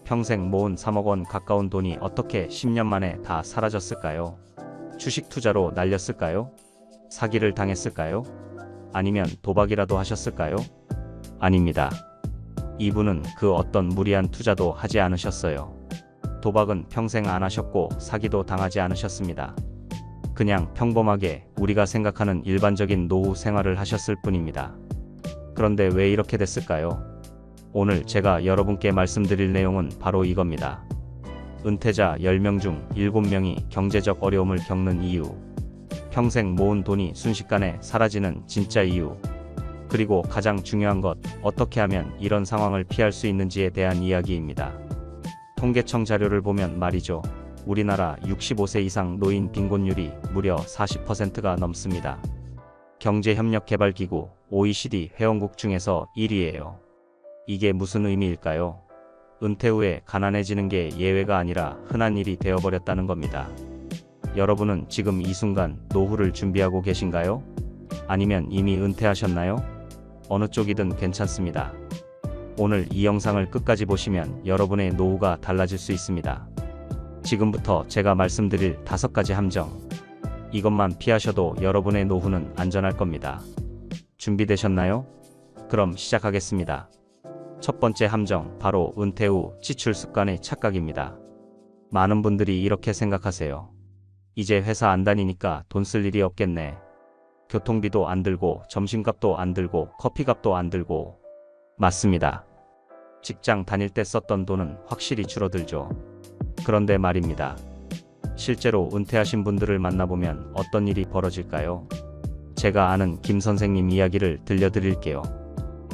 평생 모은 3억 원 가까운 돈이 어떻게 10년 만에 다 사라졌을까요? 주식 투자로 날렸을까요? 사기를 당했을까요? 아니면 도박이라도 하셨을까요? 아닙니다. 이분은 그 어떤 무리한 투자도 하지 않으셨어요. 도박은 평생 안 하셨고 사기도 당하지 않으셨습니다. 그냥 평범하게 우리가 생각하는 일반적인 노후 생활을 하셨을 뿐입니다. 그런데 왜 이렇게 됐을까요? 오늘 제가 여러분께 말씀드릴 내용은 바로 이겁니다. 은퇴자 10명 중 7명이 경제적 어려움을 겪는 이유, 평생 모은 돈이 순식간에 사라지는 진짜 이유, 그리고 가장 중요한 것, 어떻게 하면 이런 상황을 피할 수 있는지에 대한 이야기입니다. 통계청 자료를 보면 말이죠. 우리나라 65세 이상 노인 빈곤율이 무려 40%가 넘습니다. 경제협력개발기구 OECD 회원국 중에서 1위예요. 이게 무슨 의미일까요? 은퇴 후에 가난해지는 게 예외가 아니라 흔한 일이 되어버렸다는 겁니다. 여러분은 지금 이 순간 노후를 준비하고 계신가요? 아니면 이미 은퇴하셨나요? 어느 쪽이든 괜찮습니다. 오늘 이 영상을 끝까지 보시면 여러분의 노후가 달라질 수 있습니다. 지금부터 제가 말씀드릴 5가지 함정. 이것만 피하셔도 여러분의 노후는 안전할 겁니다. 준비되셨나요? 그럼 시작하겠습니다. 첫 번째 함정, 바로 은퇴 후 지출 습관의 착각입니다. 많은 분들이 이렇게 생각하세요. 이제 회사 안 다니니까 돈 쓸 일이 없겠네. 교통비도 안 들고 점심값도 안 들고 커피값도 안 들고. 맞습니다. 직장 다닐 때 썼던 돈은 확실히 줄어들죠. 그런데 말입니다. 실제로 은퇴하신 분들을 만나보면 어떤 일이 벌어질까요? 제가 아는 김 선생님 이야기를 들려드릴게요.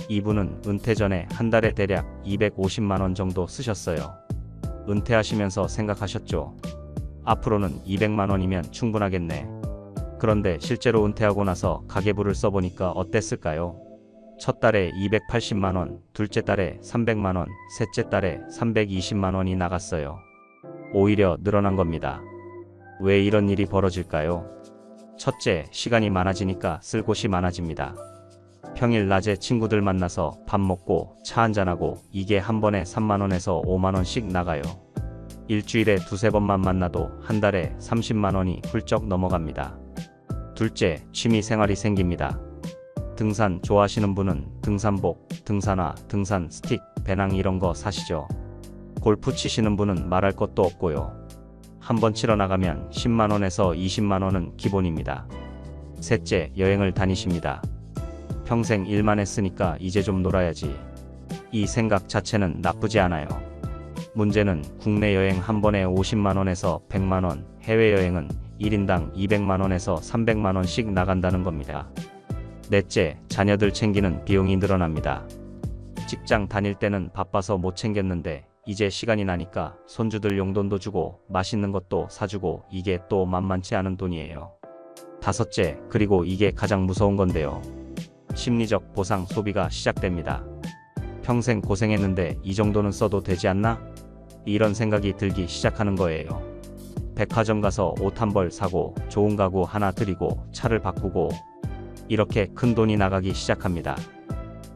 이분은 은퇴 전에 한 달에 대략 250만 원 정도 쓰셨어요. 은퇴하시면서 생각하셨죠. 앞으로는 200만 원이면 충분하겠네. 그런데 실제로 은퇴하고 나서 가계부를 써보니까 어땠을까요? 첫 달에 280만 원, 둘째 달에 300만 원, 셋째 달에 320만 원이 나갔어요. 오히려 늘어난 겁니다. 왜 이런 일이 벌어질까요? 첫째, 시간이 많아지니까 쓸 곳이 많아집니다. 평일 낮에 친구들 만나서 밥 먹고 차 한잔하고 이게 한 번에 3만 원에서 5만 원씩 나가요. 일주일에 두세 번만 만나도 한 달에 30만 원이 훌쩍 넘어갑니다. 둘째, 취미 생활이 생깁니다. 등산 좋아하시는 분은 등산복, 등산화, 등산 스틱, 배낭 이런 거 사시죠. 골프 치시는 분은 말할 것도 없고요. 한번 치러 나가면 10만 원에서 20만 원은 기본입니다. 셋째, 여행을 다니십니다. 평생 일만 했으니까 이제 좀 놀아야지. 이 생각 자체는 나쁘지 않아요. 문제는 국내 여행 한 번에 50만 원에서 100만 원, 해외여행은 1인당 200만 원에서 300만 원씩 나간다는 겁니다. 넷째, 자녀들 챙기는 비용이 늘어납니다. 직장 다닐 때는 바빠서 못 챙겼는데 이제 시간이 나니까 손주들 용돈도 주고 맛있는 것도 사주고 이게 또 만만치 않은 돈이에요. 다섯째, 그리고 이게 가장 무서운 건데요. 심리적 보상 소비가 시작됩니다. 평생 고생했는데 이 정도는 써도 되지 않나? 이런 생각이 들기 시작하는 거예요. 백화점 가서 옷 한 벌 사고 좋은 가구 하나 들이고 차를 바꾸고 이렇게 큰 돈이 나가기 시작합니다.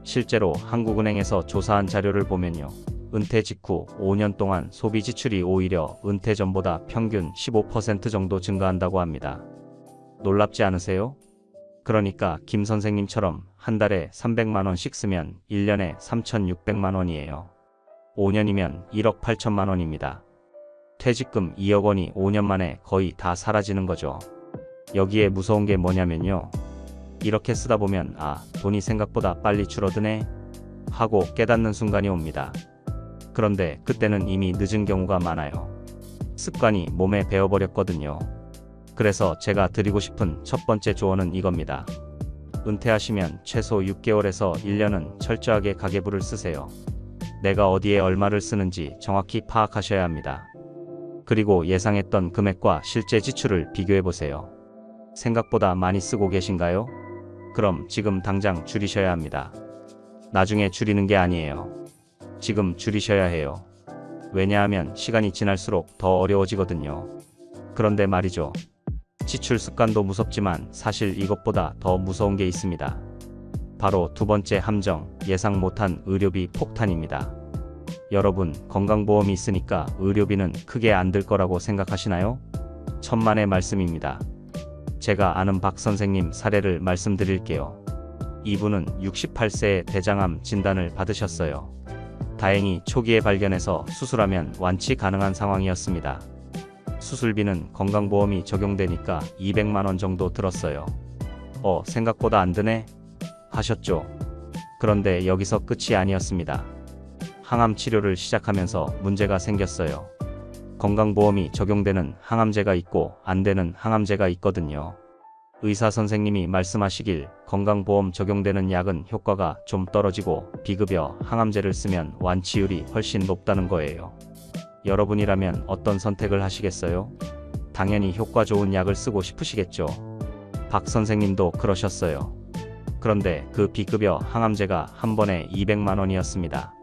실제로 한국은행에서 조사한 자료를 보면요. 은퇴 직후 5년 동안 소비 지출이 오히려 은퇴 전보다 평균 15% 정도 증가한다고 합니다. 놀랍지 않으세요? 그러니까 김 선생님처럼 한 달에 300만 원씩 쓰면 1년에 3,600만 원이에요. 5년이면 1억 8천만 원입니다. 퇴직금 2억 원이 5년 만에 거의 다 사라지는 거죠. 여기에 무서운 게 뭐냐면요. 이렇게 쓰다 보면 돈이 생각보다 빨리 줄어드네 하고 깨닫는 순간이 옵니다. 그런데 그때는 이미 늦은 경우가 많아요. 습관이 몸에 배어버렸거든요. 그래서 제가 드리고 싶은 첫 번째 조언은 이겁니다. 은퇴하시면 최소 6개월에서 1년은 철저하게 가계부를 쓰세요. 내가 어디에 얼마를 쓰는지 정확히 파악하셔야 합니다. 그리고 예상했던 금액과 실제 지출을 비교해보세요. 생각보다 많이 쓰고 계신가요? 그럼 지금 당장 줄이셔야 합니다. 나중에 줄이는 게 아니에요. 지금 줄이셔야 해요. 왜냐하면 시간이 지날수록 더 어려워지거든요. 그런데 말이죠. 지출 습관도 무섭지만 사실 이것보다 더 무서운 게 있습니다. 바로 두 번째 함정, 예상 못한 의료비 폭탄입니다. 여러분, 건강보험이 있으니까 의료비는 크게 안 들 거라고 생각하시나요? 천만의 말씀입니다. 제가 아는 박 선생님 사례를 말씀드릴게요. 이분은 68세에 대장암 진단을 받으셨어요. 다행히 초기에 발견해서 수술하면 완치 가능한 상황이었습니다. 수술비는 건강보험이 적용되니까 200만 원 정도 들었어요. 생각보다 안 드네? 하셨죠? 그런데 여기서 끝이 아니었습니다. 항암 치료를 시작하면서 문제가 생겼어요. 건강보험이 적용되는 항암제가 있고 안 되는 항암제가 있거든요. 의사 선생님이 말씀하시길 건강보험 적용되는 약은 효과가 좀 떨어지고 비급여 항암제를 쓰면 완치율이 훨씬 높다는 거예요. 여러분이라면 어떤 선택을 하시겠어요? 당연히 효과 좋은 약을 쓰고 싶으시겠죠. 박 선생님도 그러셨어요. 그런데 그 비급여 항암제가 한 번에 200만 원이었습니다.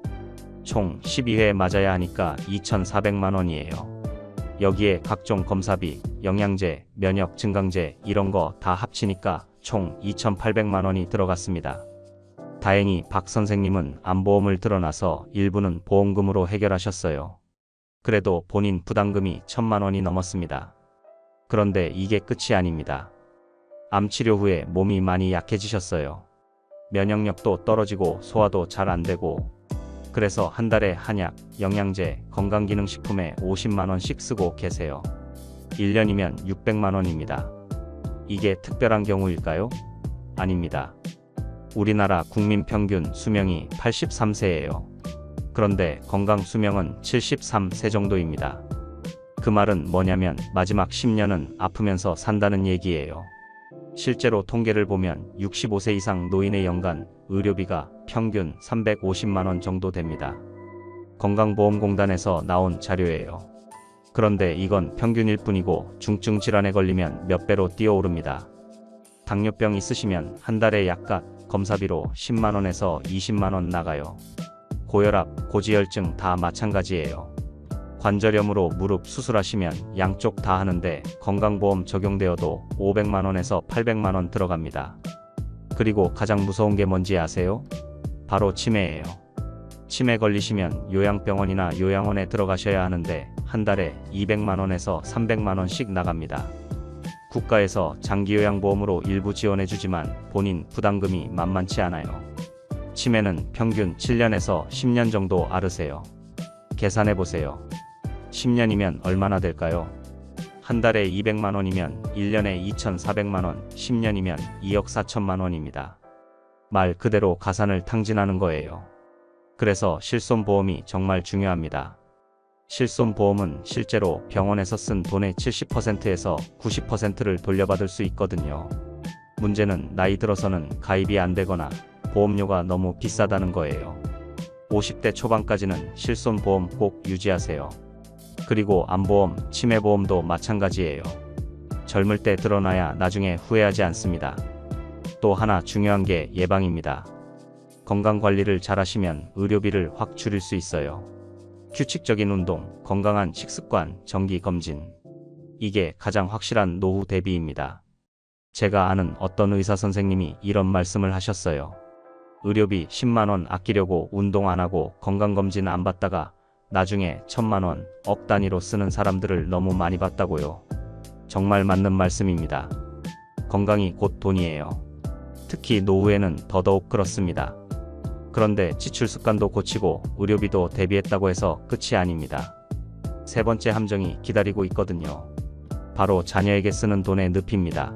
총 12회 맞아야 하니까 2,400만 원이에요. 여기에 각종 검사비, 영양제, 면역 증강제 이런 거 다 합치니까 총 2,800만 원이 들어갔습니다. 다행히 박 선생님은 암보험을 들어놔서 일부는 보험금으로 해결하셨어요. 그래도 본인 부담금이 1,000만 원이 넘었습니다. 그런데 이게 끝이 아닙니다. 암 치료 후에 몸이 많이 약해지셨어요. 면역력도 떨어지고 소화도 잘 안 되고 그래서 한 달에 한약, 영양제, 건강기능식품에 50만 원씩 쓰고 계세요. 1년이면 600만 원입니다. 이게 특별한 경우일까요? 아닙니다. 우리나라 국민 평균 수명이 83세예요. 그런데 건강 수명은 73세 정도입니다. 그 말은 뭐냐면 마지막 10년은 아프면서 산다는 얘기예요. 실제로 통계를 보면 65세 이상 노인의 연간 의료비가 평균 350만 원 정도 됩니다. 건강보험공단에서 나온 자료예요. 그런데 이건 평균일 뿐이고 중증 질환에 걸리면 몇 배로 뛰어오릅니다. 당뇨병 있으시면 한 달에 약값, 검사비로 10만 원에서 20만 원 나가요. 고혈압, 고지혈증 다 마찬가지예요. 관절염으로 무릎 수술하시면 양쪽 다 하는데 건강보험 적용되어도 500만 원에서 800만 원 들어갑니다. 그리고 가장 무서운 게 뭔지 아세요? 바로 치매예요. 치매 걸리시면 요양병원이나 요양원에 들어가셔야 하는데 한 달에 200만 원에서 300만 원씩 나갑니다. 국가에서 장기요양보험으로 일부 지원해주지만 본인 부담금이 만만치 않아요. 치매는 평균 7년에서 10년 정도 앓으세요. 계산해보세요. 10년이면 얼마나 될까요? 한 달에 200만 원이면 1년에 2,400만 원, 10년이면 2억 4천만 원입니다. 말 그대로 가산을 탕진하는 거예요. 그래서 실손보험이 정말 중요합니다. 실손보험은 실제로 병원에서 쓴 돈의 70%에서 90%를 돌려받을 수 있거든요. 문제는 나이 들어서는 가입이 안 되거나 보험료가 너무 비싸다는 거예요. 50대 초반까지는 실손보험 꼭 유지하세요. 그리고 암보험, 치매보험도 마찬가지예요. 젊을 때 들어놔야 나중에 후회하지 않습니다. 또 하나 중요한 게 예방입니다. 건강관리를 잘하시면 의료비를 확 줄일 수 있어요. 규칙적인 운동, 건강한 식습관, 정기검진. 이게 가장 확실한 노후 대비입니다. 제가 아는 어떤 의사 선생님이 이런 말씀을 하셨어요. 의료비 10만 원 아끼려고 운동 안 하고 건강검진 안 받다가 나중에 1,000만 원, 억 단위로 쓰는 사람들을 너무 많이 봤다고요. 정말 맞는 말씀입니다. 건강이 곧 돈이에요. 특히 노후에는 더더욱 그렇습니다. 그런데 지출 습관도 고치고 의료비도 대비했다고 해서 끝이 아닙니다. 세 번째 함정이 기다리고 있거든요. 바로 자녀에게 쓰는 돈의 늪입니다.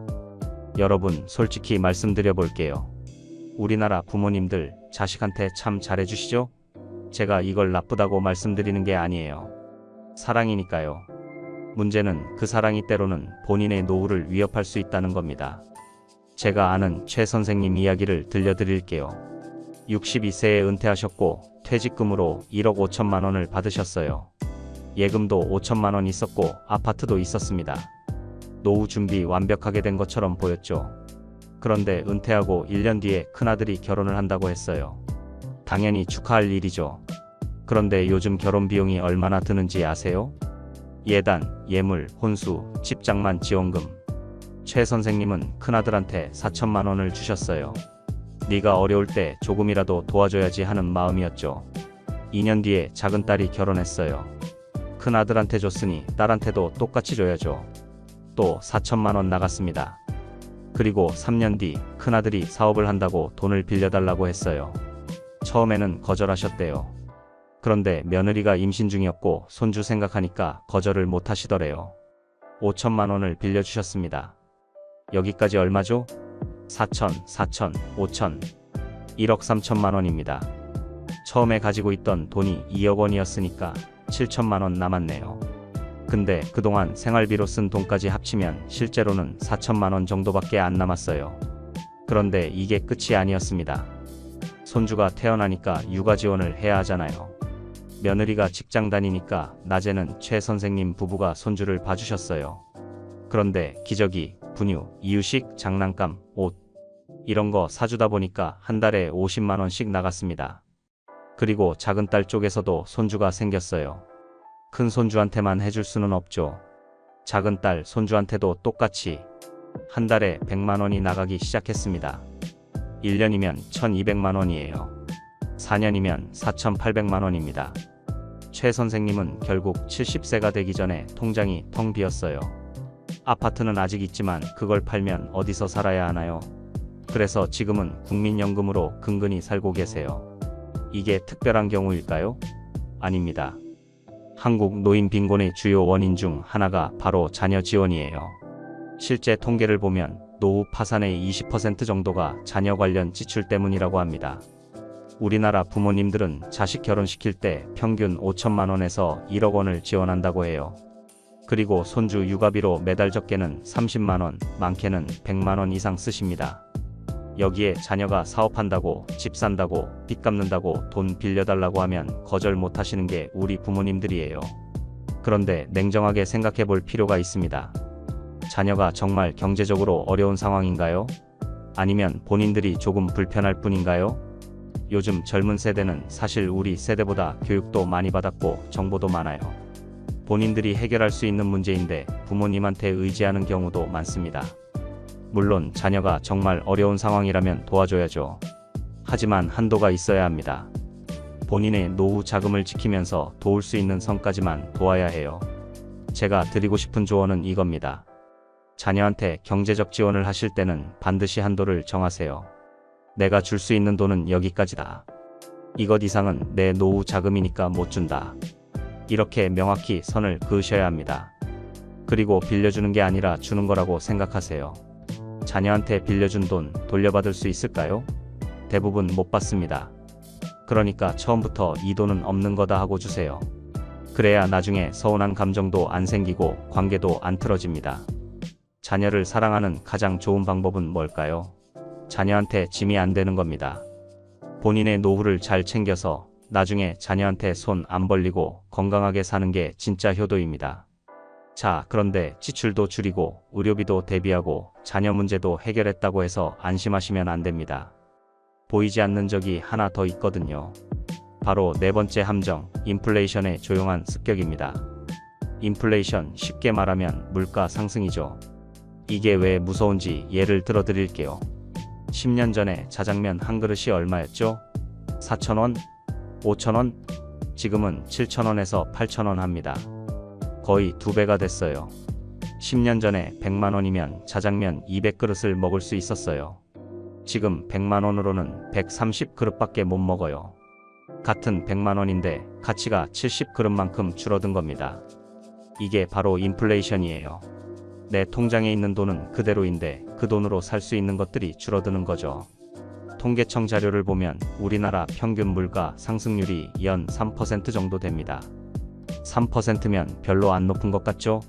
여러분, 솔직히 말씀드려 볼게요. 우리나라 부모님들 자식한테 참 잘해주시죠? 제가 이걸 나쁘다고 말씀드리는 게 아니에요. 사랑이니까요. 문제는 그 사랑이 때로는 본인의 노후를 위협할 수 있다는 겁니다. 제가 아는 최 선생님 이야기를 들려드릴게요. 62세에 은퇴하셨고 퇴직금으로 1억 5천만 원을 받으셨어요. 예금도 5천만 원 있었고 아파트도 있었습니다. 노후 준비 완벽하게 된 것처럼 보였죠. 그런데 은퇴하고 1년 뒤에 큰아들이 결혼을 한다고 했어요. 당연히 축하할 일이죠. 그런데 요즘 결혼 비용이 얼마나 드는지 아세요? 예단, 예물, 혼수, 집장만 지원금. 최 선생님은 큰아들한테 4천만 원을 주셨어요. 네가 어려울 때 조금이라도 도와줘야지 하는 마음이었죠. 2년 뒤에 작은 딸이 결혼했어요. 큰아들한테 줬으니 딸한테도 똑같이 줘야죠. 또 4천만 원 나갔습니다. 그리고 3년 뒤 큰아들이 사업을 한다고 돈을 빌려달라고 했어요. 처음에는 거절하셨대요. 그런데 며느리가 임신 중이었고 손주 생각하니까 거절을 못 하시더래요. 5천만 원을 빌려주셨습니다. 여기까지 얼마죠? 4천, 5천, 1억 3천만 원입니다. 처음에 가지고 있던 돈이 2억 원이었으니까 7천만 원 남았네요. 근데 그동안 생활비로 쓴 돈까지 합치면 실제로는 4천만 원 정도밖에 안 남았어요. 그런데 이게 끝이 아니었습니다. 손주가 태어나니까 육아 지원을 해야 하잖아요. 며느리가 직장 다니니까 낮에는 최 선생님 부부가 손주를 봐주셨어요. 그런데 기저귀, 분유, 이유식, 장난감, 옷 이런 거 사주다 보니까 한 달에 50만 원씩 나갔습니다. 그리고 작은 딸 쪽에서도 손주가 생겼어요. 큰 손주한테만 해줄 수는 없죠. 작은 딸 손주한테도 똑같이 한 달에 100만 원이 나가기 시작했습니다. 1년이면 1200만 원이에요. 4년이면 4800만 원입니다. 최 선생님은 결국 70세가 되기 전에 통장이 텅 비었어요. 아파트는 아직 있지만 그걸 팔면 어디서 살아야 하나요? 그래서 지금은 국민연금으로 근근히 살고 계세요. 이게 특별한 경우일까요? 아닙니다. 한국 노인 빈곤의 주요 원인 중 하나가 바로 자녀 지원이에요. 실제 통계를 보면 노후 파산의 20% 정도가 자녀 관련 지출 때문이라고 합니다. 우리나라 부모님들은 자식 결혼시킬 때 평균 5천만 원에서 1억 원을 지원한다고 해요. 그리고 손주 육아비로 매달 적게는 30만 원, 많게는 100만 원 이상 쓰십니다. 여기에 자녀가 사업한다고, 집 산다고, 빚 갚는다고 돈 빌려달라고 하면 거절 못 하시는 게 우리 부모님들이에요. 그런데 냉정하게 생각해 볼 필요가 있습니다. 자녀가 정말 경제적으로 어려운 상황인가요? 아니면 본인들이 조금 불편할 뿐인가요? 요즘 젊은 세대는 사실 우리 세대보다 교육도 많이 받았고 정보도 많아요. 본인들이 해결할 수 있는 문제인데 부모님한테 의지하는 경우도 많습니다. 물론 자녀가 정말 어려운 상황이라면 도와줘야죠. 하지만 한도가 있어야 합니다. 본인의 노후 자금을 지키면서 도울 수 있는 선까지만 도와야 해요. 제가 드리고 싶은 조언은 이겁니다. 자녀한테 경제적 지원을 하실 때는 반드시 한도를 정하세요. 내가 줄 수 있는 돈은 여기까지다. 이것 이상은 내 노후 자금이니까 못 준다. 이렇게 명확히 선을 그으셔야 합니다. 그리고 빌려주는 게 아니라 주는 거라고 생각하세요. 자녀한테 빌려준 돈 돌려받을 수 있을까요? 대부분 못 받습니다. 그러니까 처음부터 이 돈은 없는 거다 하고 주세요. 그래야 나중에 서운한 감정도 안 생기고 관계도 안 틀어집니다. 자녀를 사랑하는 가장 좋은 방법은 뭘까요? 자녀한테 짐이 안 되는 겁니다. 본인의 노후를 잘 챙겨서 나중에 자녀한테 손 안 벌리고 건강하게 사는 게 진짜 효도입니다. 자, 그런데 지출도 줄이고 의료비도 대비하고 자녀 문제도 해결했다고 해서 안심하시면 안 됩니다. 보이지 않는 적이 하나 더 있거든요. 바로 네 번째 함정, 인플레이션의 조용한 습격입니다. 인플레이션, 쉽게 말하면 물가 상승이죠. 이게 왜 무서운지 예를 들어 드릴게요. 10년 전에 자장면 한 그릇이 얼마였죠? 4,000원? 5,000원? 지금은 7,000원에서 8,000원 합니다. 거의 2배가 됐어요. 10년 전에 100만 원이면 자장면 200그릇을 먹을 수 있었어요. 지금 100만 원으로는 130그릇밖에 못 먹어요. 같은 100만 원인데 가치가 70그릇만큼 줄어든 겁니다. 이게 바로 인플레이션이에요. 내 통장에 있는 돈은 그대로인데 그 돈으로 살 수 있는 것들이 줄어드는 거죠. 통계청 자료를 보면 우리나라 평균 물가 상승률이 연 3% 정도 됩니다. 3%면 별로 안 높은 것 같죠?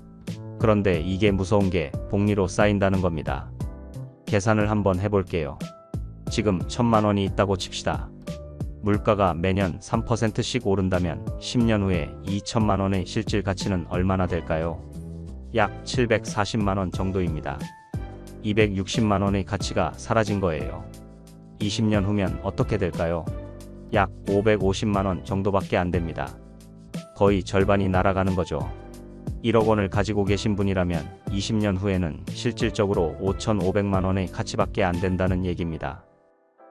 그런데 이게 무서운 게 복리로 쌓인다는 겁니다. 계산을 한번 해볼게요. 지금 1,000만 원이 있다고 칩시다. 물가가 매년 3%씩 오른다면 10년 후에 2,000만 원의 실질 가치는 얼마나 될까요? 약 740만 원 정도입니다. 260만 원의 가치가 사라진 거예요. 20년 후면 어떻게 될까요? 약 550만 원 정도밖에 안 됩니다. 거의 절반이 날아가는 거죠. 1억 원을 가지고 계신 분이라면 20년 후에는 실질적으로 5,500만 원의 가치밖에 안 된다는 얘기입니다.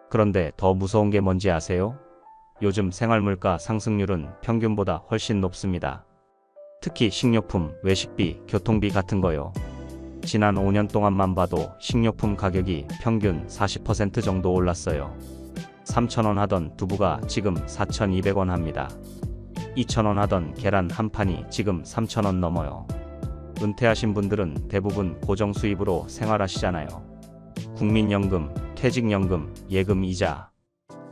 그런데 더 무서운 게 뭔지 아세요? 요즘 생활물가 상승률은 평균보다 훨씬 높습니다. 특히 식료품, 외식비, 교통비 같은 거요. 지난 5년 동안만 봐도 식료품 가격이 평균 40% 정도 올랐어요. 3,000원 하던 두부가 지금 4,200원 합니다. 2,000원 하던 계란 한 판이 지금 3,000원 넘어요. 은퇴하신 분들은 대부분 고정 수입으로 생활하시잖아요. 국민연금, 퇴직연금, 예금 이자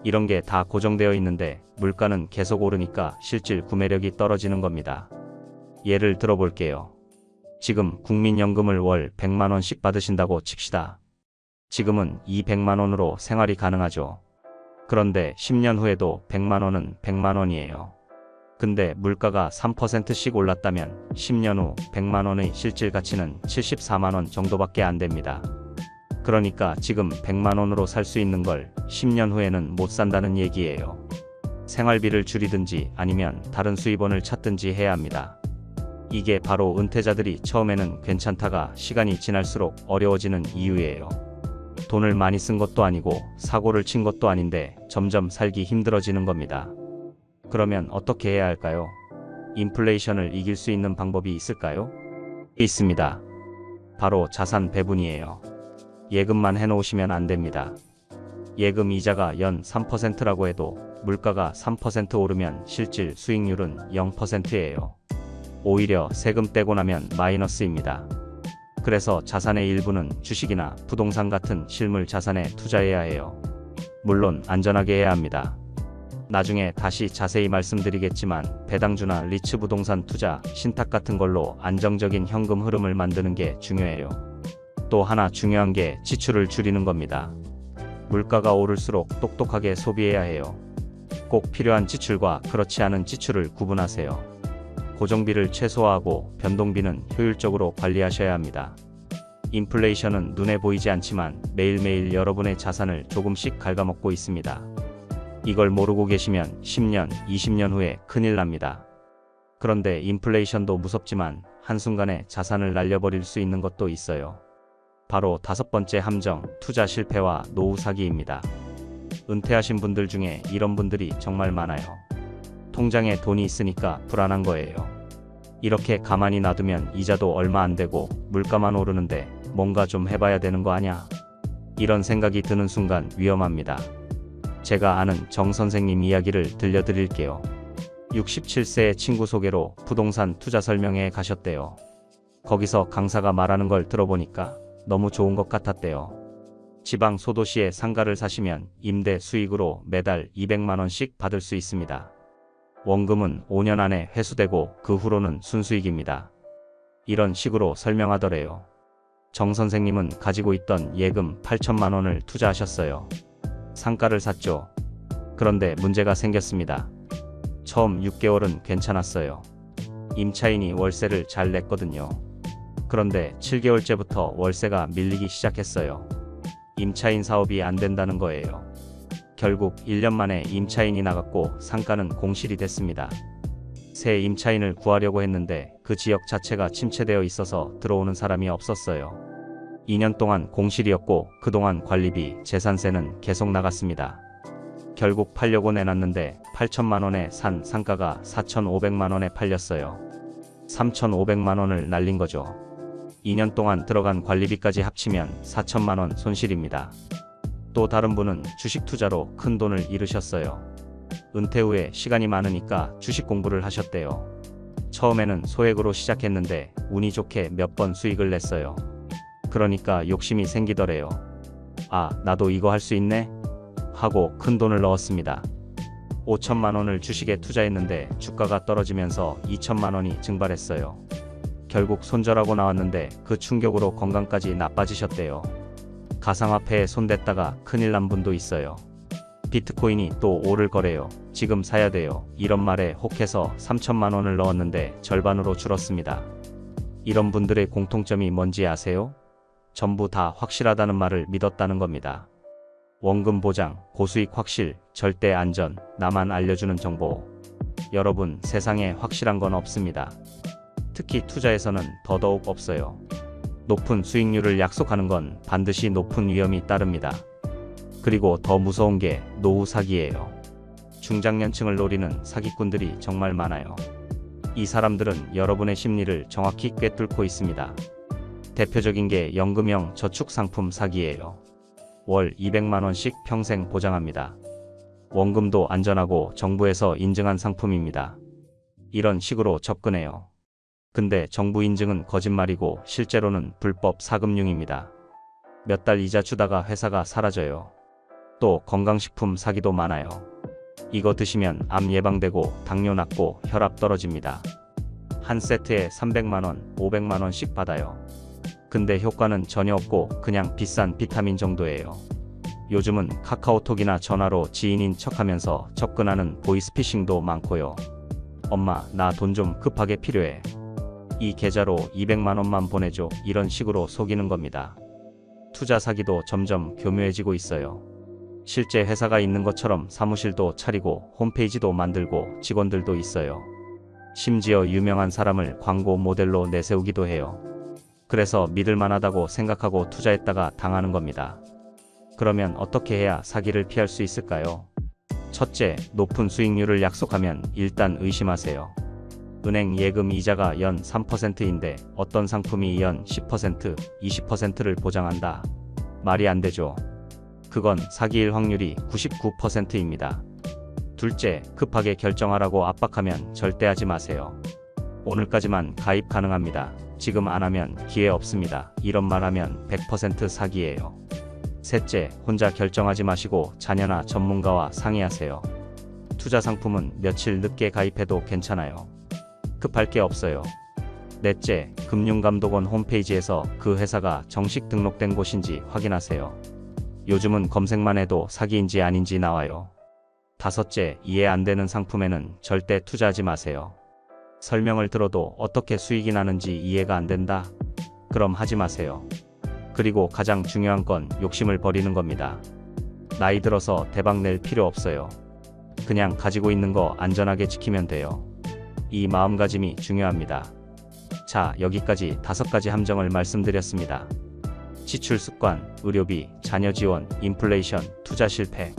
이런 게 다 고정되어 있는데 물가는 계속 오르니까 실질 구매력이 떨어지는 겁니다. 예를 들어볼게요. 지금 국민연금을 월 100만 원씩 받으신다고 칩시다. 지금은 이 100만 원으로 생활이 가능하죠. 그런데 10년 후에도 100만 원은 100만 원이에요. 근데 물가가 3%씩 올랐다면 10년 후 100만 원의 실질 가치는 74만 원 정도밖에 안 됩니다. 그러니까 지금 100만 원으로 살 수 있는 걸 10년 후에는 못 산다는 얘기예요. 생활비를 줄이든지 아니면 다른 수입원을 찾든지 해야 합니다. 이게 바로 은퇴자들이 처음에는 괜찮다가 시간이 지날수록 어려워지는 이유예요. 돈을 많이 쓴 것도 아니고 사고를 친 것도 아닌데 점점 살기 힘들어지는 겁니다. 그러면 어떻게 해야 할까요? 인플레이션을 이길 수 있는 방법이 있을까요? 있습니다. 바로 자산 배분이에요. 예금만 해놓으시면 안 됩니다. 예금 이자가 연 3%라고 해도 물가가 3% 오르면 실질 수익률은 0%예요. 오히려 세금 떼고 나면 마이너스입니다. 그래서 자산의 일부는 주식이나 부동산 같은 실물 자산에 투자해야 해요. 물론 안전하게 해야 합니다. 나중에 다시 자세히 말씀드리겠지만 배당주나 리츠 부동산 투자, 신탁 같은 걸로 안정적인 현금 흐름을 만드는 게 중요해요. 또 하나 중요한 게 지출을 줄이는 겁니다. 물가가 오를수록 똑똑하게 소비해야 해요. 꼭 필요한 지출과 그렇지 않은 지출을 구분하세요. 고정비를 최소화하고 변동비는 효율적으로 관리하셔야 합니다. 인플레이션은 눈에 보이지 않지만 매일매일 여러분의 자산을 조금씩 갉아먹고 있습니다. 이걸 모르고 계시면 10년, 20년 후에 큰일 납니다. 그런데 인플레이션도 무섭지만 한순간에 자산을 날려버릴 수 있는 것도 있어요. 바로 다섯 번째 함정, 투자 실패와 노후 사기입니다. 은퇴하신 분들 중에 이런 분들이 정말 많아요. 통장에 돈이 있으니까 불안한 거예요. 이렇게 가만히 놔두면 이자도 얼마 안 되고 물가만 오르는데 뭔가 좀 해봐야 되는 거 아냐? 이런 생각이 드는 순간 위험합니다. 제가 아는 정 선생님 이야기를 들려드릴게요. 67세의 친구 소개로 부동산 투자 설명회에 가셨대요. 거기서 강사가 말하는 걸 들어보니까 너무 좋은 것 같았대요. 지방 소도시에 상가를 사시면 임대 수익으로 매달 200만 원씩 받을 수 있습니다. 원금은 5년 안에 회수되고 그 후로는 순수익입니다. 이런 식으로 설명하더래요. 정 선생님은 가지고 있던 예금 8천만 원을 투자하셨어요. 상가를 샀죠. 그런데 문제가 생겼습니다. 처음 6개월은 괜찮았어요. 임차인이 월세를 잘 냈거든요. 그런데 7개월째부터 월세가 밀리기 시작했어요. 임차인 사업이 안 된다는 거예요. 결국 1년 만에 임차인이 나갔고 상가는 공실이 됐습니다. 새 임차인을 구하려고 했는데 그 지역 자체가 침체되어 있어서 들어오는 사람이 없었어요. 2년 동안 공실이었고 그동안 관리비, 재산세는 계속 나갔습니다. 결국 팔려고 내놨는데 8천만 원에 산 상가가 4,500만 원에 팔렸어요. 3,500만 원을 날린 거죠. 2년 동안 들어간 관리비까지 합치면 4천만 원 손실입니다. 또 다른 분은 주식 투자로 큰 돈을 잃으셨어요. 은퇴 후에 시간이 많으니까 주식 공부를 하셨대요. 처음에는 소액으로 시작했는데 운이 좋게 몇 번 수익을 냈어요. 그러니까 욕심이 생기더래요. 아, 나도 이거 할 수 있네? 하고 큰 돈을 넣었습니다. 5천만 원을 주식에 투자했는데 주가가 떨어지면서 2천만 원이 증발했어요. 결국 손절하고 나왔는데 그 충격으로 건강까지 나빠지셨대요. 가상화폐에 손댔다가 큰일 난 분도 있어요. 비트코인이 또 오를 거래요. 지금 사야 돼요. 이런 말에 혹해서 3천만 원을 넣었는데 절반으로 줄었습니다. 이런 분들의 공통점이 뭔지 아세요? 전부 다 확실하다는 말을 믿었다는 겁니다. 원금 보장, 고수익 확실, 절대 안전, 나만 알려주는 정보. 여러분, 세상에 확실한 건 없습니다. 특히 투자에서는 더더욱 없어요. 높은 수익률을 약속하는 건 반드시 높은 위험이 따릅니다. 그리고 더 무서운 게 노후 사기예요. 중장년층을 노리는 사기꾼들이 정말 많아요. 이 사람들은 여러분의 심리를 정확히 꿰뚫고 있습니다. 대표적인 게 연금형 저축상품 사기예요. 월 200만 원씩 평생 보장합니다. 원금도 안전하고 정부에서 인증한 상품입니다. 이런 식으로 접근해요. 근데 정부 인증은 거짓말이고 실제로는 불법 사금융입니다. 몇 달 이자 주다가 회사가 사라져요. 또 건강식품 사기도 많아요. 이거 드시면 암 예방되고 당뇨 낫고 혈압 떨어집니다. 한 세트에 300만 원, 500만 원씩 받아요. 근데 효과는 전혀 없고 그냥 비싼 비타민 정도예요. 요즘은 카카오톡이나 전화로 지인인 척하면서 접근하는 보이스피싱도 많고요. 엄마, 나 돈 좀 급하게 필요해. 이 계좌로 200만 원만 보내줘. 이런 식으로 속이는 겁니다. 투자 사기도 점점 교묘해지고 있어요. 실제 회사가 있는 것처럼 사무실도 차리고 홈페이지도 만들고 직원들도 있어요. 심지어 유명한 사람을 광고 모델로 내세우기도 해요. 그래서 믿을 만하다고 생각하고 투자했다가 당하는 겁니다. 그러면 어떻게 해야 사기를 피할 수 있을까요? 첫째, 높은 수익률을 약속하면 일단 의심하세요. 은행 예금 이자가 연 3%인데 어떤 상품이 연 10%, 20%를 보장한다. 말이 안 되죠. 그건 사기일 확률이 99%입니다. 둘째, 급하게 결정하라고 압박하면 절대 하지 마세요. 오늘까지만 가입 가능합니다. 지금 안 하면 기회 없습니다. 이런 말 하면 100% 사기예요. 셋째, 혼자 결정하지 마시고 자녀나 전문가와 상의하세요. 투자 상품은 며칠 늦게 가입해도 괜찮아요. 급할 게 없어요. 넷째, 금융감독원 홈페이지에서 그 회사가 정식 등록된 곳인지 확인하세요. 요즘은 검색만 해도 사기인지 아닌지 나와요. 다섯째, 이해 안 되는 상품에는 절대 투자하지 마세요. 설명을 들어도 어떻게 수익이 나는지 이해가 안 된다? 그럼 하지 마세요. 그리고 가장 중요한 건 욕심을 버리는 겁니다. 나이 들어서 대박 낼 필요 없어요. 그냥 가지고 있는 거 안전하게 지키면 돼요. 이 마음가짐이 중요합니다. 자, 여기까지 5가지 함정을 말씀드렸습니다. 지출 습관, 의료비, 자녀 지원, 인플레이션, 투자 실패.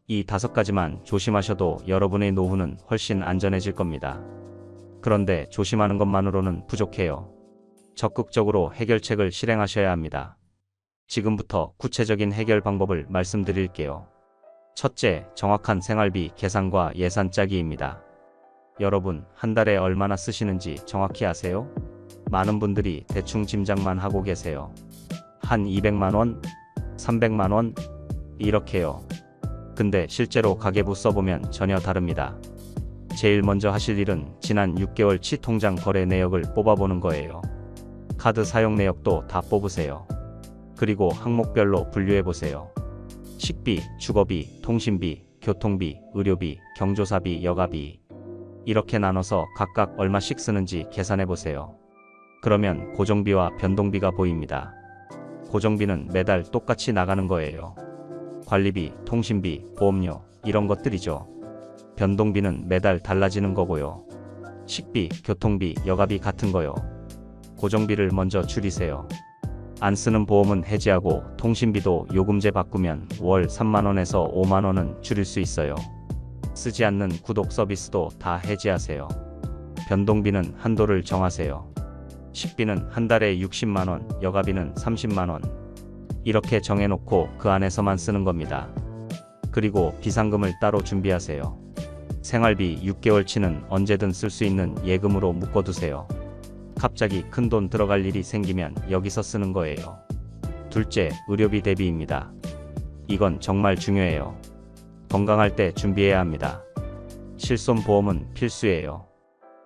이 5가지만 조심하셔도 여러분의 노후는 훨씬 안전해질 겁니다. 그런데 조심하는 것만으로는 부족해요. 적극적으로 해결책을 실행하셔야 합니다. 지금부터 구체적인 해결 방법을 말씀드릴게요. 첫째, 정확한 생활비 계산과 예산 짜기입니다. 여러분, 한 달에 얼마나 쓰시는지 정확히 아세요? 많은 분들이 대충 짐작만 하고 계세요. 한 200만 원, 300만 원, 이렇게요. 근데 실제로 가계부 써보면 전혀 다릅니다. 제일 먼저 하실 일은 지난 6개월치 통장 거래 내역을 뽑아보는 거예요. 카드 사용 내역도 다 뽑으세요. 그리고 항목별로 분류해보세요. 식비, 주거비, 통신비, 교통비, 의료비, 경조사비, 여가비. 이렇게 나눠서 각각 얼마씩 쓰는지 계산해보세요. 그러면 고정비와 변동비가 보입니다. 고정비는 매달 똑같이 나가는 거예요. 관리비, 통신비, 보험료, 이런 것들이죠. 변동비는 매달 달라지는 거고요. 식비, 교통비, 여가비 같은 거요. 고정비를 먼저 줄이세요. 안 쓰는 보험은 해지하고 통신비도 요금제 바꾸면 월 3만원에서 5만원은 줄일 수 있어요. 쓰지 않는 구독 서비스도 다 해지하세요. 변동비는 한도를 정하세요. 식비는 한 달에 60만원, 여가비는 30만원. 이렇게 정해놓고 그 안에서만 쓰는 겁니다. 그리고 비상금을 따로 준비하세요. 생활비 6개월치는 언제든 쓸 수 있는 예금으로 묶어두세요. 갑자기 큰돈 들어갈 일이 생기면 여기서 쓰는 거예요. 둘째, 의료비 대비입니다. 이건 정말 중요해요. 건강할 때 준비해야 합니다. 실손보험은 필수예요.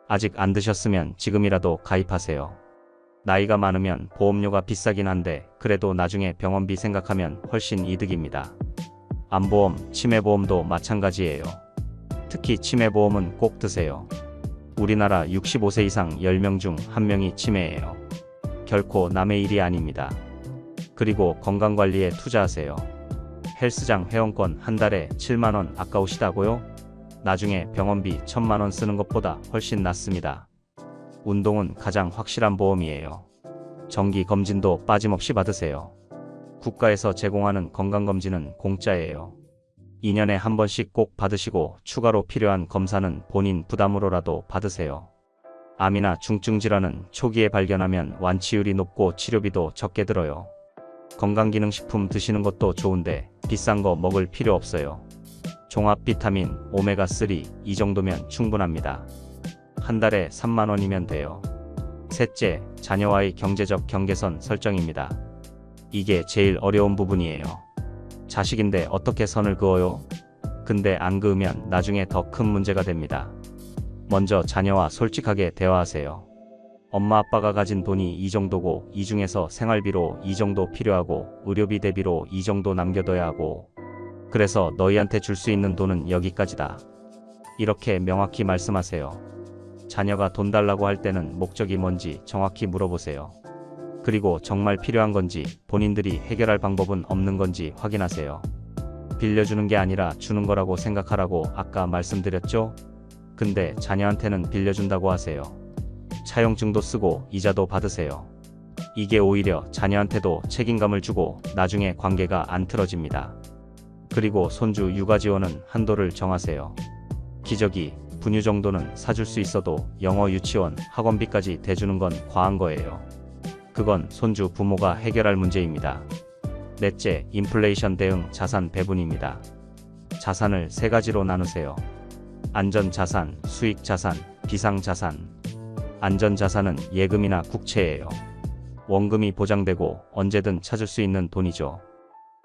아직 안 드셨으면 지금이라도 가입하세요. 나이가 많으면 보험료가 비싸긴 한데 그래도 나중에 병원비 생각하면 훨씬 이득입니다. 암보험, 치매보험도 마찬가지예요. 특히 치매보험은 꼭 드세요. 우리나라 65세 이상 10명 중 1명이 치매예요. 결코 남의 일이 아닙니다. 그리고 건강관리에 투자하세요. 헬스장 회원권 한 달에 7만원 아까우시다고요? 나중에 병원비 1000만원 쓰는 것보다 훨씬 낫습니다. 운동은 가장 확실한 보험이에요. 정기 검진도 빠짐없이 받으세요. 국가에서 제공하는 건강검진은 공짜예요. 2년에 한 번씩 꼭 받으시고 추가로 필요한 검사는 본인 부담으로라도 받으세요. 암이나 중증 질환은 초기에 발견하면 완치율이 높고 치료비도 적게 들어요. 건강기능식품 드시는 것도 좋은데 비싼 거 먹을 필요 없어요. 종합 비타민, 오메가3 이 정도면 충분합니다. 한 달에 3만원이면 돼요. 셋째, 자녀와의 경제적 경계선 설정입니다. 이게 제일 어려운 부분이에요. 자식인데 어떻게 선을 그어요? 근데 안 그으면 나중에 더 큰 문제가 됩니다. 먼저 자녀와 솔직하게 대화하세요. 엄마 아빠가 가진 돈이 이 정도고 이 중에서 생활비로 이 정도 필요하고 의료비 대비로 이 정도 남겨둬야 하고 그래서 너희한테 줄 수 있는 돈은 여기까지다. 이렇게 명확히 말씀하세요. 자녀가 돈 달라고 할 때는 목적이 뭔지 정확히 물어보세요. 그리고 정말 필요한 건지 본인들이 해결할 방법은 없는 건지 확인하세요. 빌려주는 게 아니라 주는 거라고 생각하라고 아까 말씀드렸죠? 근데 자녀한테는 빌려준다고 하세요. 차용증도 쓰고 이자도 받으세요. 이게 오히려 자녀한테도 책임감을 주고 나중에 관계가 안 틀어집니다. 그리고 손주 육아 지원은 한도를 정하세요. 기저귀, 분유 정도는 사줄 수 있어도 영어 유치원, 학원비까지 대주는 건 과한 거예요. 그건 손주 부모가 해결할 문제입니다. 넷째, 인플레이션 대응 자산 배분입니다. 자산을 3가지로 나누세요. 안전자산, 수익자산, 비상자산. 안전자산은 예금이나 국채예요. 원금이 보장되고 언제든 찾을 수 있는 돈이죠.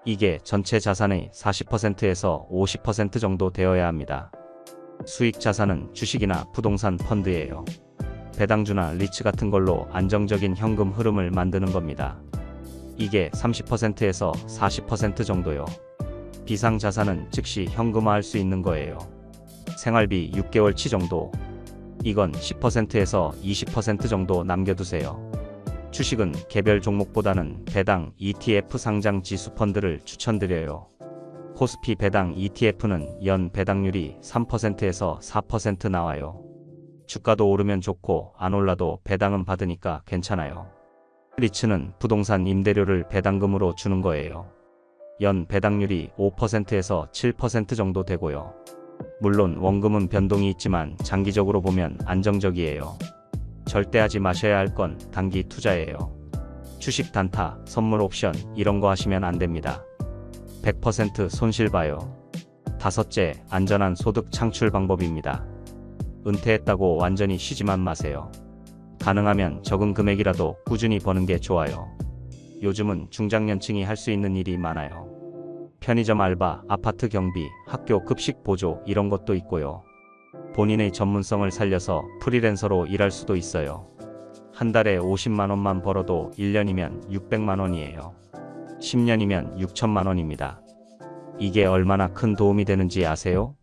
이게 전체 자산의 40%에서 50% 정도 되어야 합니다. 수익자산은 주식이나 부동산 펀드예요. 배당주나 리츠 같은 걸로 안정적인 현금 흐름을 만드는 겁니다. 이게 30%에서 40% 정도요. 비상자산은 즉시 현금화할 수 있는 거예요. 생활비 6개월치 정도. 이건 10%에서 20% 정도 남겨두세요. 주식은 개별 종목보다는 배당 ETF 상장 지수 펀드를 추천드려요. 코스피 배당 ETF는 연 배당률이 3%에서 4% 나와요. 주가도 오르면 좋고 안 올라도 배당은 받으니까 괜찮아요. 리츠는 부동산 임대료를 배당금으로 주는 거예요. 연 배당률이 5%에서 7% 정도 되고요. 물론 원금은 변동이 있지만 장기적으로 보면 안정적이에요. 절대 하지 마셔야 할 건 단기 투자예요. 주식 단타, 선물 옵션 이런 거 하시면 안 됩니다. 100% 손실 봐요. 다섯째, 안전한 소득 창출 방법입니다. 은퇴했다고 완전히 쉬지만 마세요. 가능하면 적은 금액이라도 꾸준히 버는 게 좋아요. 요즘은 중장년층이 할 수 있는 일이 많아요. 편의점 알바, 아파트 경비, 학교 급식 보조 이런 것도 있고요. 본인의 전문성을 살려서 프리랜서로 일할 수도 있어요. 한 달에 50만 원만 벌어도 1년이면 600만 원이에요. 10년이면 6천만 원입니다. 이게 얼마나 큰 도움이 되는지 아세요?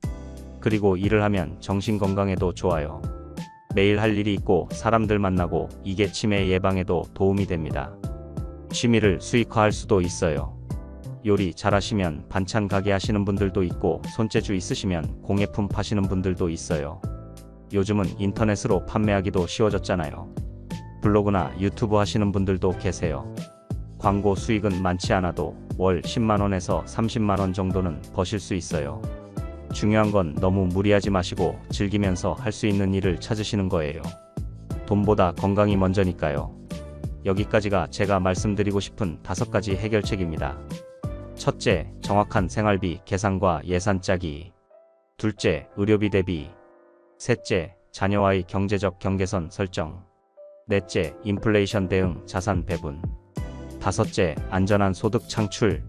그리고 일을 하면 정신 건강에도 좋아요. 매일 할 일이 있고 사람들 만나고 이게 치매 예방에도 도움이 됩니다. 취미를 수익화할 수도 있어요. 요리 잘하시면 반찬 가게 하시는 분들도 있고 손재주 있으시면 공예품 파시는 분들도 있어요. 요즘은 인터넷으로 판매하기도 쉬워졌잖아요. 블로그나 유튜브 하시는 분들도 계세요. 광고 수익은 많지 않아도 월 10만 원에서 30만 원 정도는 버실 수 있어요. 중요한 건 너무 무리하지 마시고 즐기면서 할 수 있는 일을 찾으시는 거예요. 돈보다 건강이 먼저니까요. 여기까지가 제가 말씀드리고 싶은 5가지 해결책입니다. 첫째, 정확한 생활비 계산과 예산 짜기. 둘째, 의료비 대비. 셋째, 자녀와의 경제적 경계선 설정. 넷째, 인플레이션 대응 자산 배분. 다섯째, 안전한 소득 창출.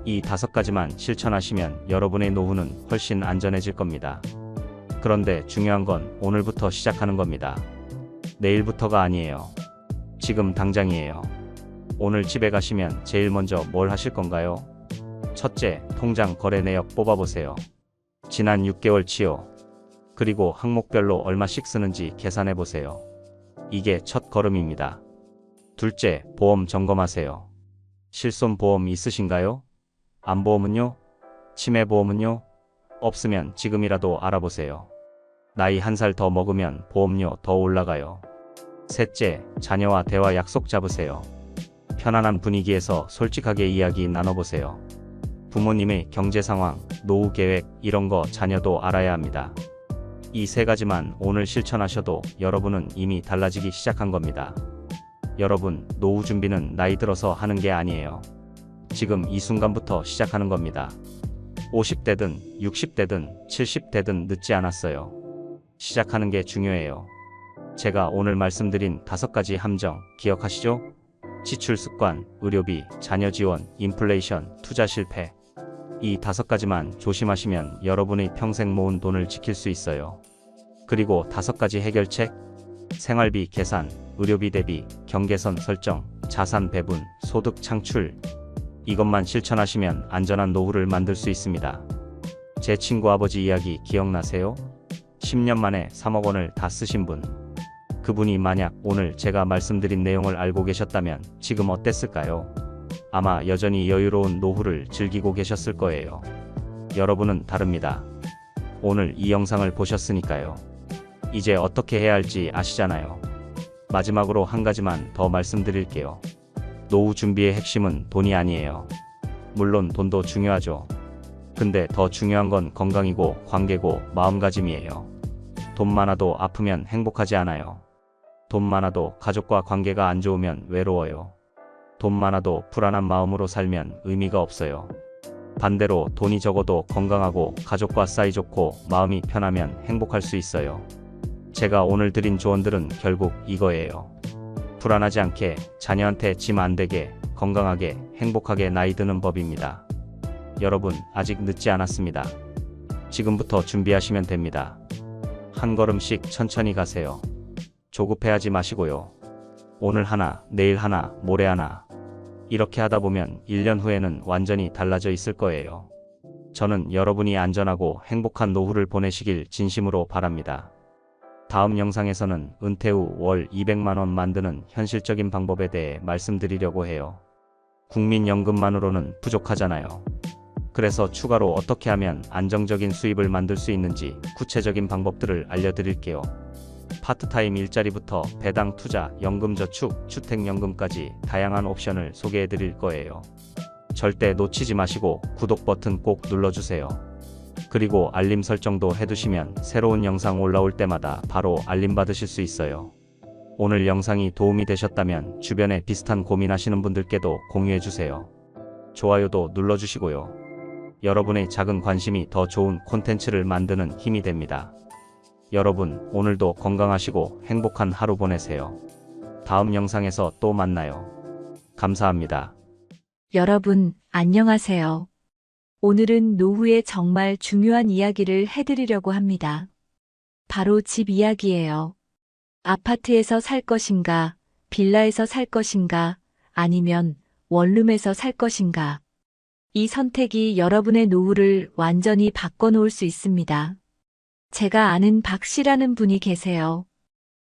이 5가지만 실천하시면 여러분의 노후는 훨씬 안전해질 겁니다. 그런데 중요한 건 오늘부터 시작하는 겁니다. 내일부터가 아니에요. 지금 당장이에요. 오늘 집에 가시면 제일 먼저 뭘 하실 건가요? 첫째, 통장 거래 내역 뽑아보세요. 지난 6개월치요. 그리고 항목별로 얼마씩 쓰는지 계산해보세요. 이게 첫 걸음입니다. 둘째, 보험 점검하세요. 실손보험 있으신가요? 안보험은요? 치매보험은요? 없으면 지금이라도 알아보세요. 나이 1살 더 먹으면 보험료 더 올라가요. 셋째, 자녀와 대화 약속 잡으세요. 편안한 분위기에서 솔직하게 이야기 나눠보세요. 부모님의 경제 상황, 노후 계획 이런 거 자녀도 알아야 합니다. 이 3가지만 오늘 실천하셔도 여러분은 이미 달라지기 시작한 겁니다. 여러분, 노후 준비는 나이 들어서 하는 게 아니에요. 지금 이 순간부터 시작하는 겁니다. 50대든 60대든 70대든 늦지 않았어요. 시작하는 게 중요해요. 제가 오늘 말씀드린 5가지 함정 기억하시죠? 지출 습관, 의료비, 자녀 지원, 인플레이션, 투자 실패. 이 5가지만 조심하시면 여러분의 평생 모은 돈을 지킬 수 있어요. 그리고 5가지 해결책, 생활비 계산, 의료비 대비, 경계선 설정, 자산 배분, 소득 창출. 이것만 실천하시면 안전한 노후를 만들 수 있습니다. 제 친구 아버지 이야기 기억나세요? 10년 만에 3억 원을 다 쓰신 분. 그분이 만약 오늘 제가 말씀드린 내용을 알고 계셨다면 지금 어땠을까요? 아마 여전히 여유로운 노후를 즐기고 계셨을 거예요. 여러분은 다릅니다. 오늘 이 영상을 보셨으니까요. 이제 어떻게 해야 할지 아시잖아요. 마지막으로 한 가지만 더 말씀드릴게요. 노후 준비의 핵심은 돈이 아니에요. 물론 돈도 중요하죠. 근데 더 중요한 건 건강이고 관계고 마음가짐이에요. 돈 많아도 아프면 행복하지 않아요. 돈 많아도 가족과 관계가 안 좋으면 외로워요. 돈 많아도 불안한 마음으로 살면 의미가 없어요. 반대로 돈이 적어도 건강하고 가족과 사이좋고 마음이 편하면 행복할 수 있어요. 제가 오늘 드린 조언들은 결국 이거예요. 불안하지 않게, 자녀한테 짐 안 되게, 건강하게, 행복하게 나이 드는 법입니다. 여러분, 아직 늦지 않았습니다. 지금부터 준비하시면 됩니다. 한 걸음씩 천천히 가세요. 조급해하지 마시고요. 오늘 하나, 내일 하나, 모레 하나. 이렇게 하다 보면 1년 후에는 완전히 달라져 있을 거예요. 저는 여러분이 안전하고 행복한 노후를 보내시길 진심으로 바랍니다. 다음 영상에서는 은퇴 후 월 200만 원 만드는 현실적인 방법에 대해 말씀드리려고 해요. 국민연금만으로는 부족하잖아요. 그래서 추가로 어떻게 하면 안정적인 수입을 만들 수 있는지 구체적인 방법들을 알려드릴게요. 파트타임 일자리부터 배당 투자, 연금저축, 주택연금까지 다양한 옵션을 소개해 드릴 거예요. 절대 놓치지 마시고 구독 버튼 꼭 눌러주세요. 그리고 알림 설정도 해두시면 새로운 영상 올라올 때마다 바로 알림 받으실 수 있어요. 오늘 영상이 도움이 되셨다면 주변에 비슷한 고민하시는 분들께도 공유해 주세요. 좋아요도 눌러주시고요. 여러분의 작은 관심이 더 좋은 콘텐츠를 만드는 힘이 됩니다. 여러분, 오늘도 건강하시고 행복한 하루 보내세요. 다음 영상에서 또 만나요. 감사합니다. 여러분, 안녕하세요. 오늘은 노후에 정말 중요한 이야기를 해드리려고 합니다. 바로 집 이야기예요. 아파트에서 살 것인가, 빌라에서 살 것인가, 아니면 원룸에서 살 것인가. 이 선택이 여러분의 노후를 완전히 바꿔놓을 수 있습니다. 제가 아는 박 씨라는 분이 계세요.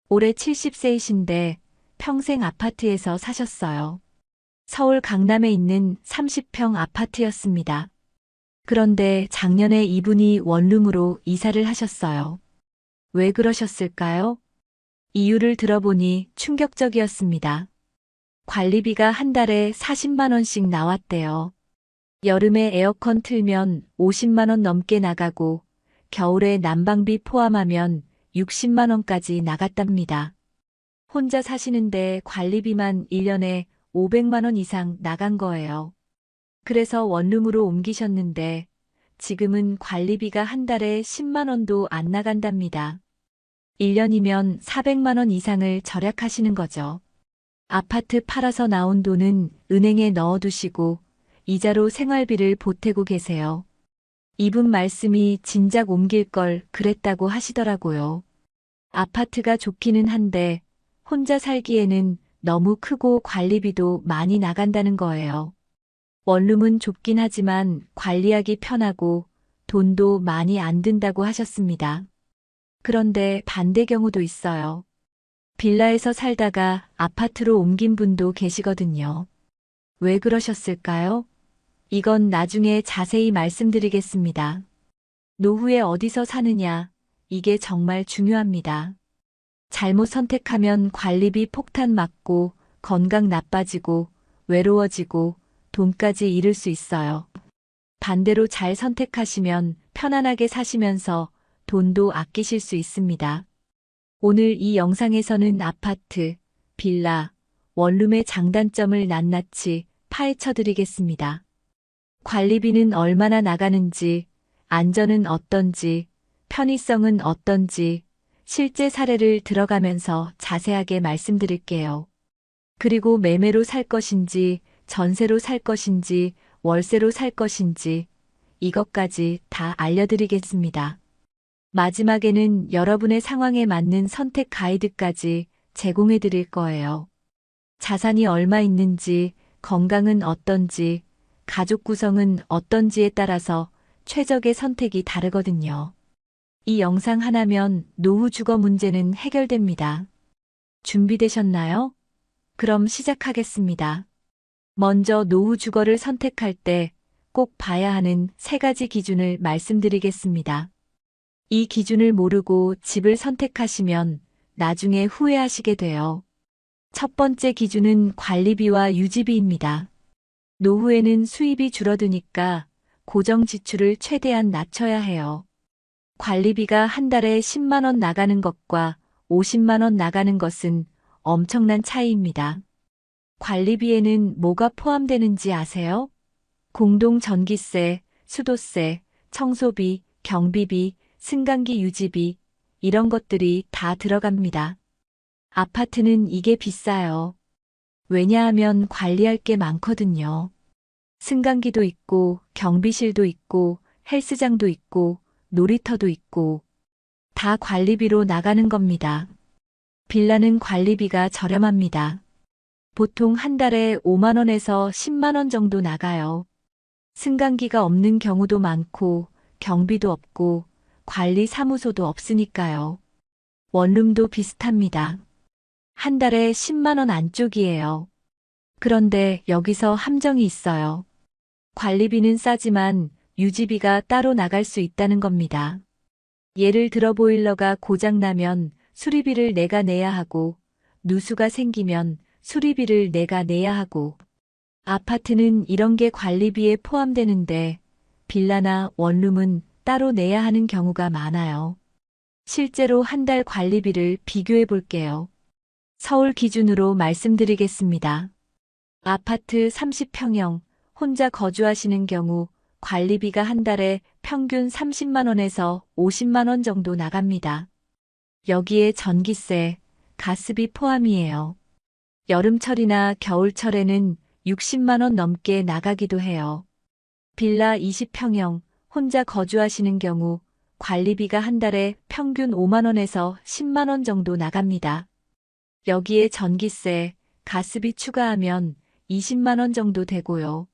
올해 70세이신데 평생 아파트에서 사셨어요. 서울 강남에 있는 30평 아파트였습니다. 그런데 작년에 이분이 원룸으로 이사를 하셨어요. 왜 그러셨을까요? 이유를 들어보니 충격적이었습니다. 관리비가 한 달에 40만 원씩 나왔대요. 여름에 에어컨 틀면 50만 원 넘게 나가고 겨울에 난방비 포함하면 60만 원까지 나갔답니다. 혼자 사시는데 관리비만 1년에 500만 원 이상 나간 거예요. 그래서 원룸으로 옮기셨는데 지금은 관리비가 한 달에 10만 원도 안 나간답니다. 1년이면 400만 원 이상을 절약하시는 거죠. 아파트 팔아서 나온 돈은 은행에 넣어두시고 이자로 생활비를 보태고 계세요. 이분 말씀이 진작 옮길 걸 그랬다고 하시더라고요. 아파트가 좋기는 한데 혼자 살기에는 너무 크고 관리비도 많이 나간다는 거예요. 원룸은 좁긴 하지만 관리하기 편하고 돈도 많이 안 든다고 하셨습니다. 그런데 반대 경우도 있어요. 빌라에서 살다가 아파트로 옮긴 분도 계시거든요. 왜 그러셨을까요? 이건 나중에 자세히 말씀드리겠습니다. 노후에 어디서 사느냐, 이게 정말 중요합니다. 잘못 선택하면 관리비 폭탄 맞고 건강 나빠지고 외로워지고 돈까지 잃을 수 있어요. 반대로 잘 선택하시면 편안하게 사시면서 돈도 아끼실 수 있습니다. 오늘 이 영상에서는 아파트, 빌라, 원룸의 장단점을 낱낱이 파헤쳐 드리겠습니다. 관리비는 얼마나 나가는지, 안전은 어떤지, 편의성은 어떤지, 실제 사례를 들어가면서 자세하게 말씀드릴게요. 그리고 매매로 살 것인지, 전세로 살 것인지, 월세로 살 것인지, 이것까지 다 알려드리겠습니다. 마지막에는 여러분의 상황에 맞는 선택 가이드까지 제공해 드릴 거예요. 자산이 얼마 있는지, 건강은 어떤지, 가족 구성은 어떤지에 따라서 최적의 선택이 다르거든요. 이 영상 하나면 노후 주거 문제는 해결됩니다. 준비되셨나요? 그럼 시작하겠습니다. 먼저 노후 주거를 선택할 때 꼭 봐야 하는 3가지 기준을 말씀드리겠습니다. 이 기준을 모르고 집을 선택하시면 나중에 후회하시게 돼요. 첫 번째 기준은 관리비와 유지비입니다. 노후에는 수입이 줄어드니까 고정 지출을 최대한 낮춰야 해요. 관리비가 한 달에 10만 원 나가는 것과 50만 원 나가는 것은 엄청난 차이입니다. 관리비에는 뭐가 포함되는지 아세요? 공동 전기세, 수도세, 청소비, 경비비, 승강기 유지비, 이런 것들이 다 들어갑니다. 아파트는 이게 비싸요. 왜냐하면 관리할 게 많거든요. 승강기도 있고, 경비실도 있고, 헬스장도 있고, 놀이터도 있고, 다 관리비로 나가는 겁니다. 빌라는 관리비가 저렴합니다. 보통 한 달에 5만 원에서 10만 원 정도 나가요. 승강기가 없는 경우도 많고, 경비도 없고, 관리 사무소도 없으니까요. 원룸도 비슷합니다. 한 달에 10만 원 안쪽이에요. 그런데 여기서 함정이 있어요. 관리비는 싸지만 유지비가 따로 나갈 수 있다는 겁니다. 예를 들어 보일러가 고장나면 수리비를 내가 내야 하고, 누수가 생기면 수리비를 내가 내야 하고, 아파트는 이런 게 관리비에 포함되는데, 빌라나 원룸은 따로 내야 하는 경우가 많아요. 실제로 한 달 관리비를 비교해 볼게요. 서울 기준으로 말씀드리겠습니다. 아파트 30평형 혼자 거주하시는 경우 관리비가 한 달에 평균 30만 원에서 50만 원 정도 나갑니다. 여기에 전기세, 가스비 포함이에요. 여름철이나 겨울철에는 60만 원 넘게 나가기도 해요. 빌라 20평형 혼자 거주하시는 경우 관리비가 한 달에 평균 5만 원에서 10만 원 정도 나갑니다. 여기에 전기세, 가스비 추가하면 20만 원 정도 되고요.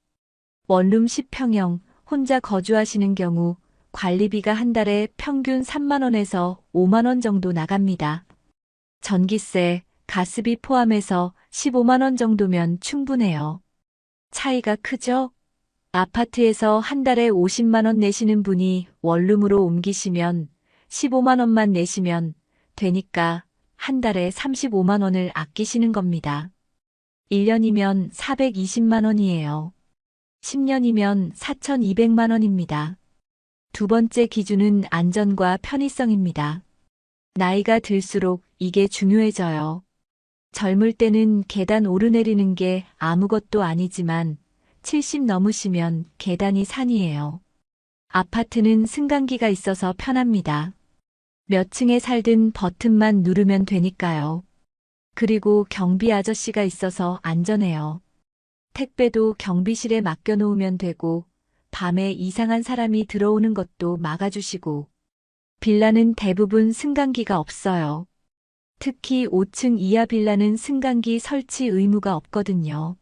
원룸 10평형 혼자 거주하시는 경우 관리비가 한 달에 평균 3만 원에서 5만 원 정도 나갑니다. 전기세, 가스비 포함해서 15만 원 정도면 충분해요. 차이가 크죠? 아파트에서 한 달에 50만 원 내시는 분이 원룸으로 옮기시면 15만 원만 내시면 되니까 한 달에 35만 원을 아끼시는 겁니다. 1년이면 420만 원이에요. 10년이면 4,200만 원입니다. 두 번째 기준은 안전과 편의성입니다. 나이가 들수록 이게 중요해져요. 젊을 때는 계단 오르내리는 게 아무것도 아니지만 70 넘으시면 계단이 산이에요. 아파트는 승강기가 있어서 편합니다. 몇 층에 살든 버튼만 누르면 되니까요. 그리고 경비 아저씨가 있어서 안전해요. 택배도 경비실에 맡겨놓으면 되고, 밤에 이상한 사람이 들어오는 것도 막아주시고, 빌라는 대부분 승강기가 없어요. 특히 5층 이하 빌라는 승강기 설치 의무가 없거든요.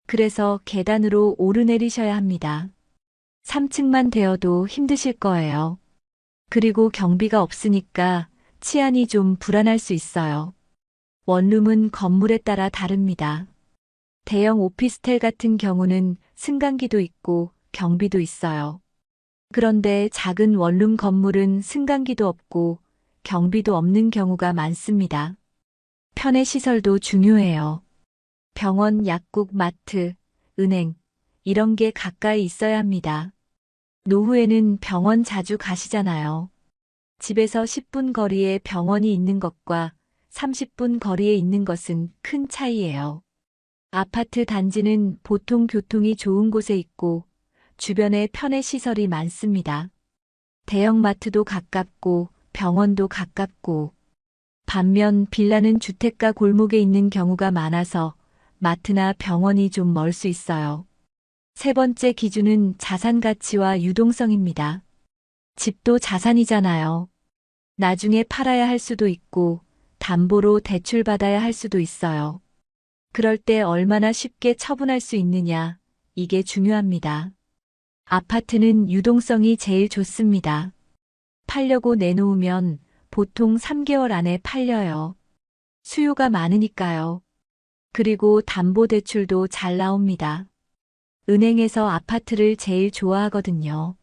그래서 계단으로 오르내리셔야 합니다. 3층만 되어도 힘드실 거예요. 그리고 경비가 없으니까 치안이 좀 불안할 수 있어요. 원룸은 건물에 따라 다릅니다. 대형 오피스텔 같은 경우는 승강기도 있고 경비도 있어요. 그런데 작은 원룸 건물은 승강기도 없고 경비도 없는 경우가 많습니다. 편의 시설도 중요해요. 병원, 약국, 마트, 은행, 이런 게 가까이 있어야 합니다. 노후에는 병원 자주 가시잖아요. 집에서 10분 거리에 병원이 있는 것과 30분 거리에 있는 것은 큰 차이예요. 아파트 단지는 보통 교통이 좋은 곳에 있고 주변에 편의 시설이 많습니다. 대형마트도 가깝고 병원도 가깝고, 반면 빌라는 주택가 골목에 있는 경우가 많아서 마트나 병원이 좀 멀 수 있어요. 세 번째 기준은 자산 가치와 유동성입니다. 집도 자산이잖아요. 나중에 팔아야 할 수도 있고 담보로 대출받아야 할 수도 있어요. 그럴 때 얼마나 쉽게 처분할 수 있느냐, 이게 중요합니다. 아파트는 유동성이 제일 좋습니다. 팔려고 내놓으면 보통 3개월 안에 팔려요. 수요가 많으니까요. 그리고 담보대출도 잘 나옵니다. 은행에서 아파트를 제일 좋아하거든요.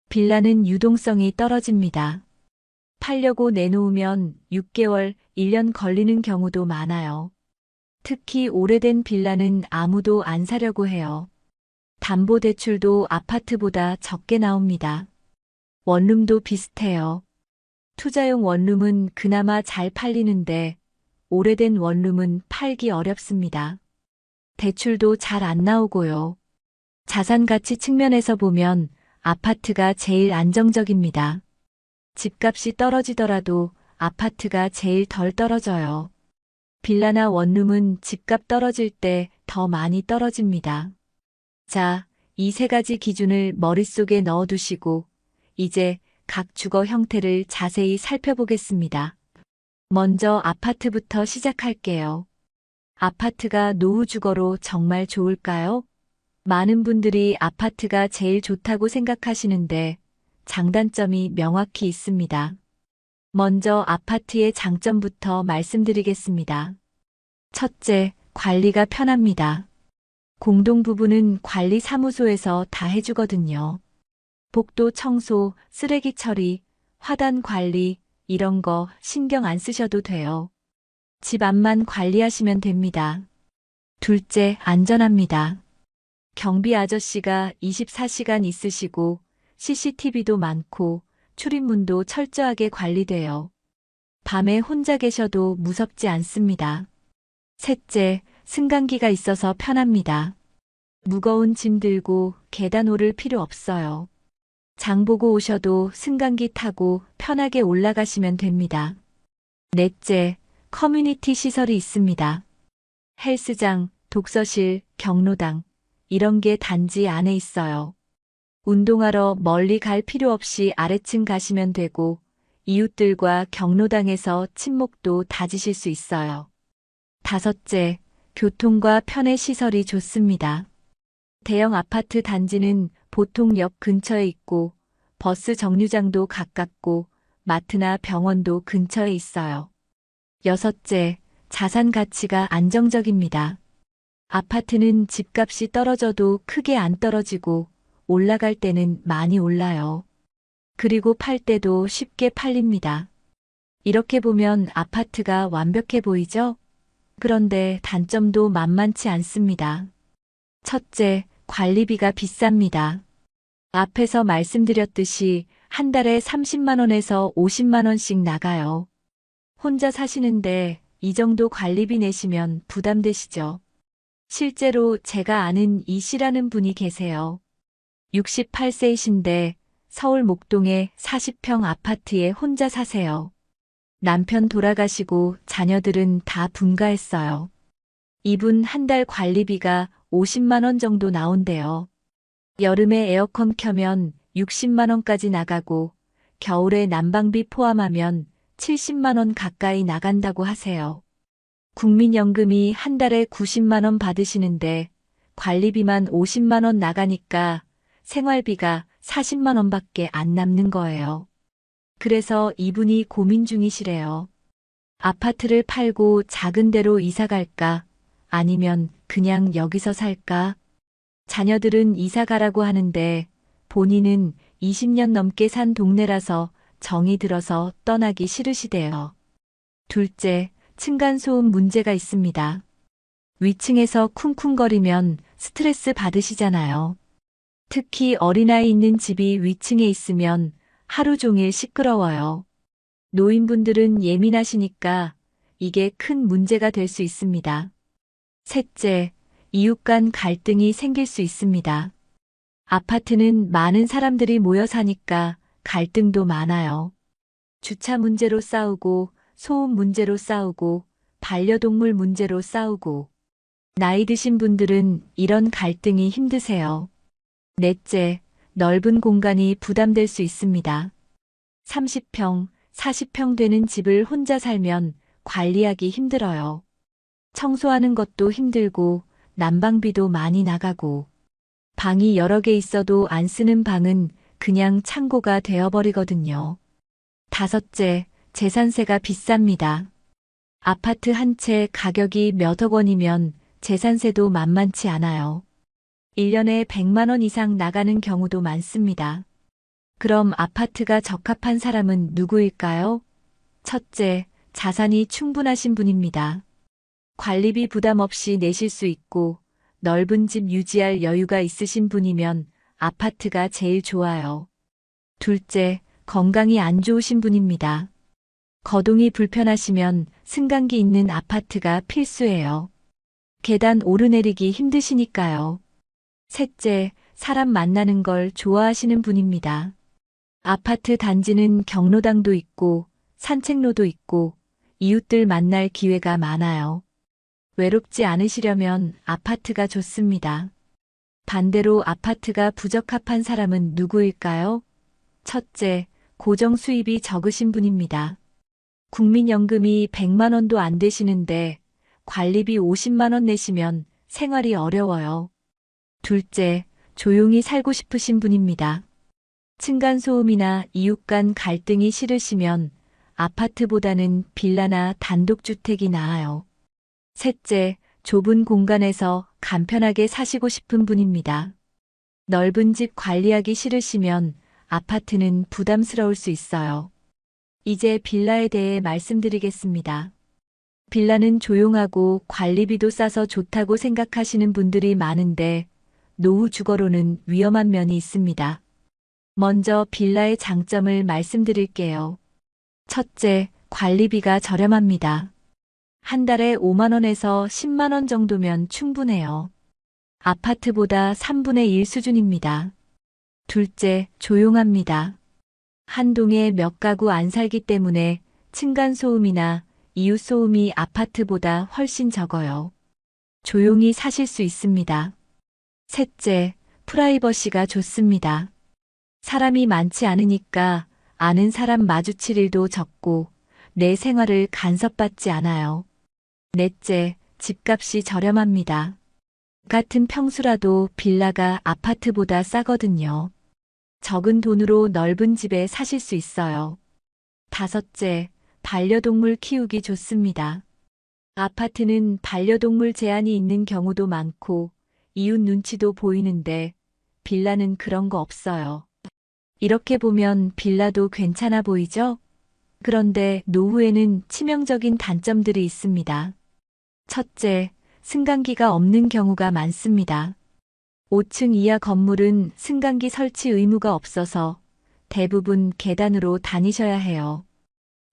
빌라는 유동성이 떨어집니다. 팔려고 내놓으면 6개월, 1년 걸리는 경우도 많아요. 특히 오래된 빌라는 아무도 안 사려고 해요. 담보대출도 아파트보다 적게 나옵니다. 원룸도 비슷해요. 투자용 원룸은 그나마 잘 팔리는데 오래된 원룸은 팔기 어렵습니다. 대출도 잘 안 나오고요. 자산 가치 측면에서 보면 아파트가 제일 안정적입니다. 집값이 떨어지더라도 아파트가 제일 덜 떨어져요. 빌라나 원룸은 집값 떨어질 때 더 많이 떨어집니다. 자, 이 세 가지 기준을 머릿속에 넣어두시고 이제 각 주거 형태를 자세히 살펴보겠습니다. 먼저 아파트부터 시작할게요. 아파트가 노후 주거로 정말 좋을까요? 많은 분들이 아파트가 제일 좋다고 생각하시는데 장단점이 명확히 있습니다. 먼저 아파트의 장점부터 말씀드리겠습니다. 첫째, 관리가 편합니다. 공동부부는 관리 사무소에서 다 해주거든요. 복도 청소, 쓰레기 처리, 화단 관리, 이런 거 신경 안 쓰셔도 돼요. 집 앞만 관리하시면 됩니다. 둘째, 안전합니다. 경비 아저씨가 24시간 있으시고 CCTV도 많고 출입문도 철저하게 관리돼요. 밤에 혼자 계셔도 무섭지 않습니다. 셋째, 승강기가 있어서 편합니다. 무거운 짐 들고 계단 오를 필요 없어요. 장 보고 오셔도 승강기 타고 편하게 올라가시면 됩니다. 넷째, 커뮤니티 시설이 있습니다. 헬스장, 독서실, 경로당, 이런 게 단지 안에 있어요. 운동하러 멀리 갈 필요 없이 아래층 가시면 되고, 이웃들과 경로당에서 친목도 다지실 수 있어요. 다섯째, 교통과 편의 시설이 좋습니다. 대형 아파트 단지는 보통 역 근처에 있고, 버스 정류장도 가깝고, 마트나 병원도 근처에 있어요. 여섯째, 자산 가치가 안정적입니다. 아파트는 집값이 떨어져도 크게 안 떨어지고, 올라갈 때는 많이 올라요. 그리고 팔 때도 쉽게 팔립니다. 이렇게 보면 아파트가 완벽해 보이죠? 그런데 단점도 만만치 않습니다. 첫째, 관리비가 비쌉니다. 앞에서 말씀드렸듯이 한 달에 30만 원에서 50만 원씩 나가요. 혼자 사시는데 이 정도 관리비 내시면 부담되시죠? 실제로 제가 아는 이 씨라는 분이 계세요. 68세이신데 서울 목동의 40평 아파트에 혼자 사세요. 남편 돌아가시고 자녀들은 다 분가했어요. 이분 한 달 관리비가 50만 원 정도 나온대요. 여름에 에어컨 켜면 60만 원까지 나가고 겨울에 난방비 포함하면 70만 원 가까이 나간다고 하세요. 국민연금이 한 달에 90만 원 받으시는데 관리비만 50만 원 나가니까 생활비가 40만 원밖에 안 남는 거예요. 그래서 이분이 고민 중이시래요. 아파트를 팔고 작은 데로 이사 갈까? 아니면 그냥 여기서 살까? 자녀들은 이사 가라고 하는데 본인은 20년 넘게 산 동네라서 정이 들어서 떠나기 싫으시대요. 둘째, 층간소음 문제가 있습니다. 위층에서 쿵쿵거리면 스트레스 받으시잖아요. 특히 어린아이 있는 집이 위층에 있으면 하루 종일 시끄러워요. 노인분들은 예민하시니까 이게 큰 문제가 될 수 있습니다. 셋째, 이웃 간 갈등이 생길 수 있습니다. 아파트는 많은 사람들이 모여 사니까 갈등도 많아요. 주차 문제로 싸우고, 소음 문제로 싸우고, 반려동물 문제로 싸우고. 나이 드신 분들은 이런 갈등이 힘드세요. 넷째, 넓은 공간이 부담될 수 있습니다. 30평, 40평 되는 집을 혼자 살면 관리하기 힘들어요. 청소하는 것도 힘들고 난방비도 많이 나가고 방이 여러 개 있어도 안 쓰는 방은 그냥 창고가 되어버리거든요. 다섯째, 재산세가 비쌉니다. 아파트 한 채 가격이 몇억 원이면 재산세도 만만치 않아요. 1년에 100만 원 이상 나가는 경우도 많습니다. 그럼 아파트가 적합한 사람은 누구일까요? 첫째, 자산이 충분하신 분입니다. 관리비 부담 없이 내실 수 있고 넓은 집 유지할 여유가 있으신 분이면 아파트가 제일 좋아요. 둘째, 건강이 안 좋으신 분입니다. 거동이 불편하시면 승강기 있는 아파트가 필수예요. 계단 오르내리기 힘드시니까요. 셋째, 사람 만나는 걸 좋아하시는 분입니다. 아파트 단지는 경로당도 있고 산책로도 있고 이웃들 만날 기회가 많아요. 외롭지 않으시려면 아파트가 좋습니다. 반대로 아파트가 부적합한 사람은 누구일까요? 첫째, 고정 수입이 적으신 분입니다. 국민연금이 100만 원도 안 되시는데 관리비 50만 원 내시면 생활이 어려워요. 둘째, 조용히 살고 싶으신 분입니다. 층간소음이나 이웃 간 갈등이 싫으시면 아파트보다는 빌라나 단독주택이 나아요. 셋째, 좁은 공간에서 간편하게 사시고 싶은 분입니다. 넓은 집 관리하기 싫으시면 아파트는 부담스러울 수 있어요. 이제 빌라에 대해 말씀드리겠습니다. 빌라는 조용하고 관리비도 싸서 좋다고 생각하시는 분들이 많은데 노후 주거로는 위험한 면이 있습니다. 먼저 빌라의 장점을 말씀드릴게요. 첫째, 관리비가 저렴합니다. 한 달에 5만 원에서 10만 원 정도면 충분해요. 아파트보다 3분의 1 수준입니다. 둘째, 조용합니다. 한 동에 몇 가구 안 살기 때문에 층간소음이나 이웃소음이 아파트보다 훨씬 적어요. 조용히 사실 수 있습니다. 셋째, 프라이버시가 좋습니다. 사람이 많지 않으니까 아는 사람 마주칠 일도 적고 내 생활을 간섭받지 않아요. 넷째, 집값이 저렴합니다. 같은 평수라도 빌라가 아파트보다 싸거든요. 적은 돈으로 넓은 집에 사실 수 있어요. 다섯째, 반려동물 키우기 좋습니다. 아파트는 반려동물 제한이 있는 경우도 많고 이웃 눈치도 보이는데 빌라는 그런 거 없어요. 이렇게 보면 빌라도 괜찮아 보이죠? 그런데 노후에는 치명적인 단점들이 있습니다. 첫째, 승강기가 없는 경우가 많습니다. 5층 이하 건물은 승강기 설치 의무가 없어서 대부분 계단으로 다니셔야 해요.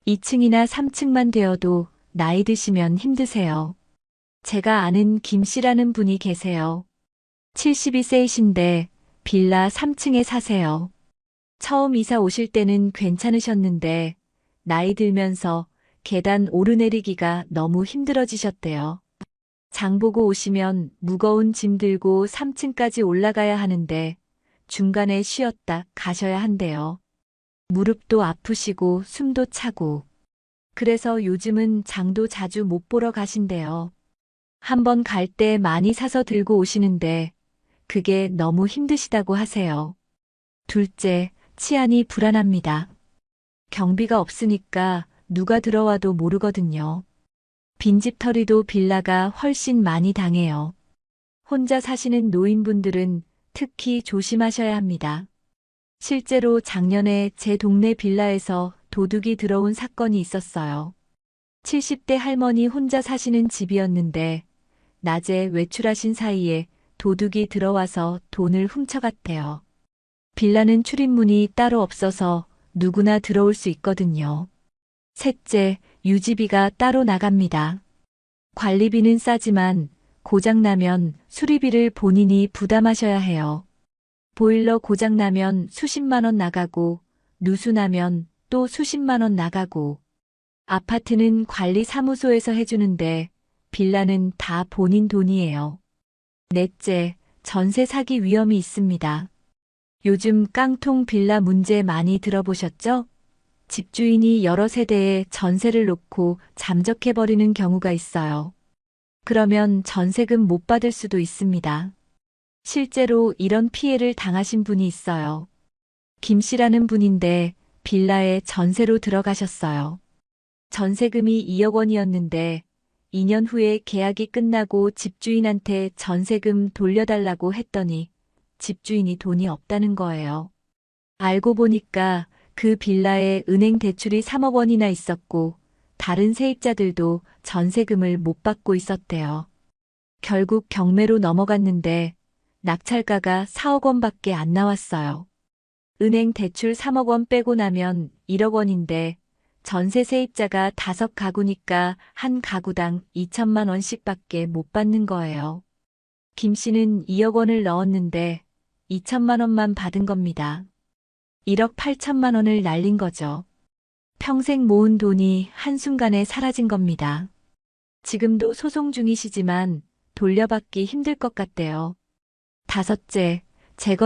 2층이나 3층만 되어도 나이 드시면 힘드세요. 제가 아는 김 씨라는 분이 계세요. 72세이신데 빌라 3층에 사세요. 처음 이사 오실 때는 괜찮으셨는데 나이 들면서 계단 오르내리기가 너무 힘들어지셨대요. 장 보고 오시면 무거운 짐 들고 3층까지 올라가야 하는데 중간에 쉬었다 가셔야 한대요. 무릎도 아프시고 숨도 차고. 그래서 요즘은 장도 자주 못 보러 가신대요. 한번 갈 때 많이 사서 들고 오시는데 그게 너무 힘드시다고 하세요. 둘째, 치안이 불안합니다. 경비가 없으니까 누가 들어와도 모르거든요. 빈집털이도 빌라가 훨씬 많이 당해요. 혼자 사시는 노인분들은 특히 조심하셔야 합니다. 실제로 작년에 제 동네 빌라에서 도둑이 들어온 사건이 있었어요. 70대 할머니 혼자 사시는 집이었는데 낮에 외출하신 사이에 도둑이 들어와서 돈을 훔쳐갔대요. 빌라는 출입문이 따로 없어서 누구나 들어올 수 있거든요. 셋째, 유지비가 따로 나갑니다. 관리비는 싸지만 고장나면 수리비를 본인이 부담하셔야 해요. 보일러 고장나면 수십만 원 나가고 누수나면 또 수십만 원 나가고 아파트는 관리사무소에서 해주는데 빌라는 다 본인 돈이에요. 넷째, 전세 사기 위험이 있습니다. 요즘 깡통 빌라 문제 많이 들어보셨죠? 집주인이 여러 세대에 전세를 놓고 잠적해버리는 경우가 있어요. 그러면 전세금 못 받을 수도 있습니다. 실제로 이런 피해를 당하신 분이 있어요. 김 씨라는 분인데 빌라에 전세로 들어가셨어요. 전세금이 2억 원이었는데 2년 후에 계약이 끝나고 집주인한테 전세금 돌려달라고 했더니 집주인이 돈이 없다는 거예요. 알고 보니까 그 빌라에 은행 대출이 3억 원이나 있었고 다른 세입자들도 전세금을 못 받고 있었대요. 결국 경매로 넘어갔는데 낙찰가가 4억 원밖에 안 나왔어요. 은행 대출 3억 원 빼고 나면 1억 원인데 전세 세입자가 5가구니까 한 가구당 2천만 원씩밖에 못 받는 거예요. 김 씨는 2억 원을 넣었는데 2천만 원만 받은 겁니다. 1억 8천만 원을 날린 거죠. 평생 모은 돈이 한순간에 사라진 겁니다. 지금도 소송 중이시지만 돌려받기 힘들 것 같대요. 다섯째, 재건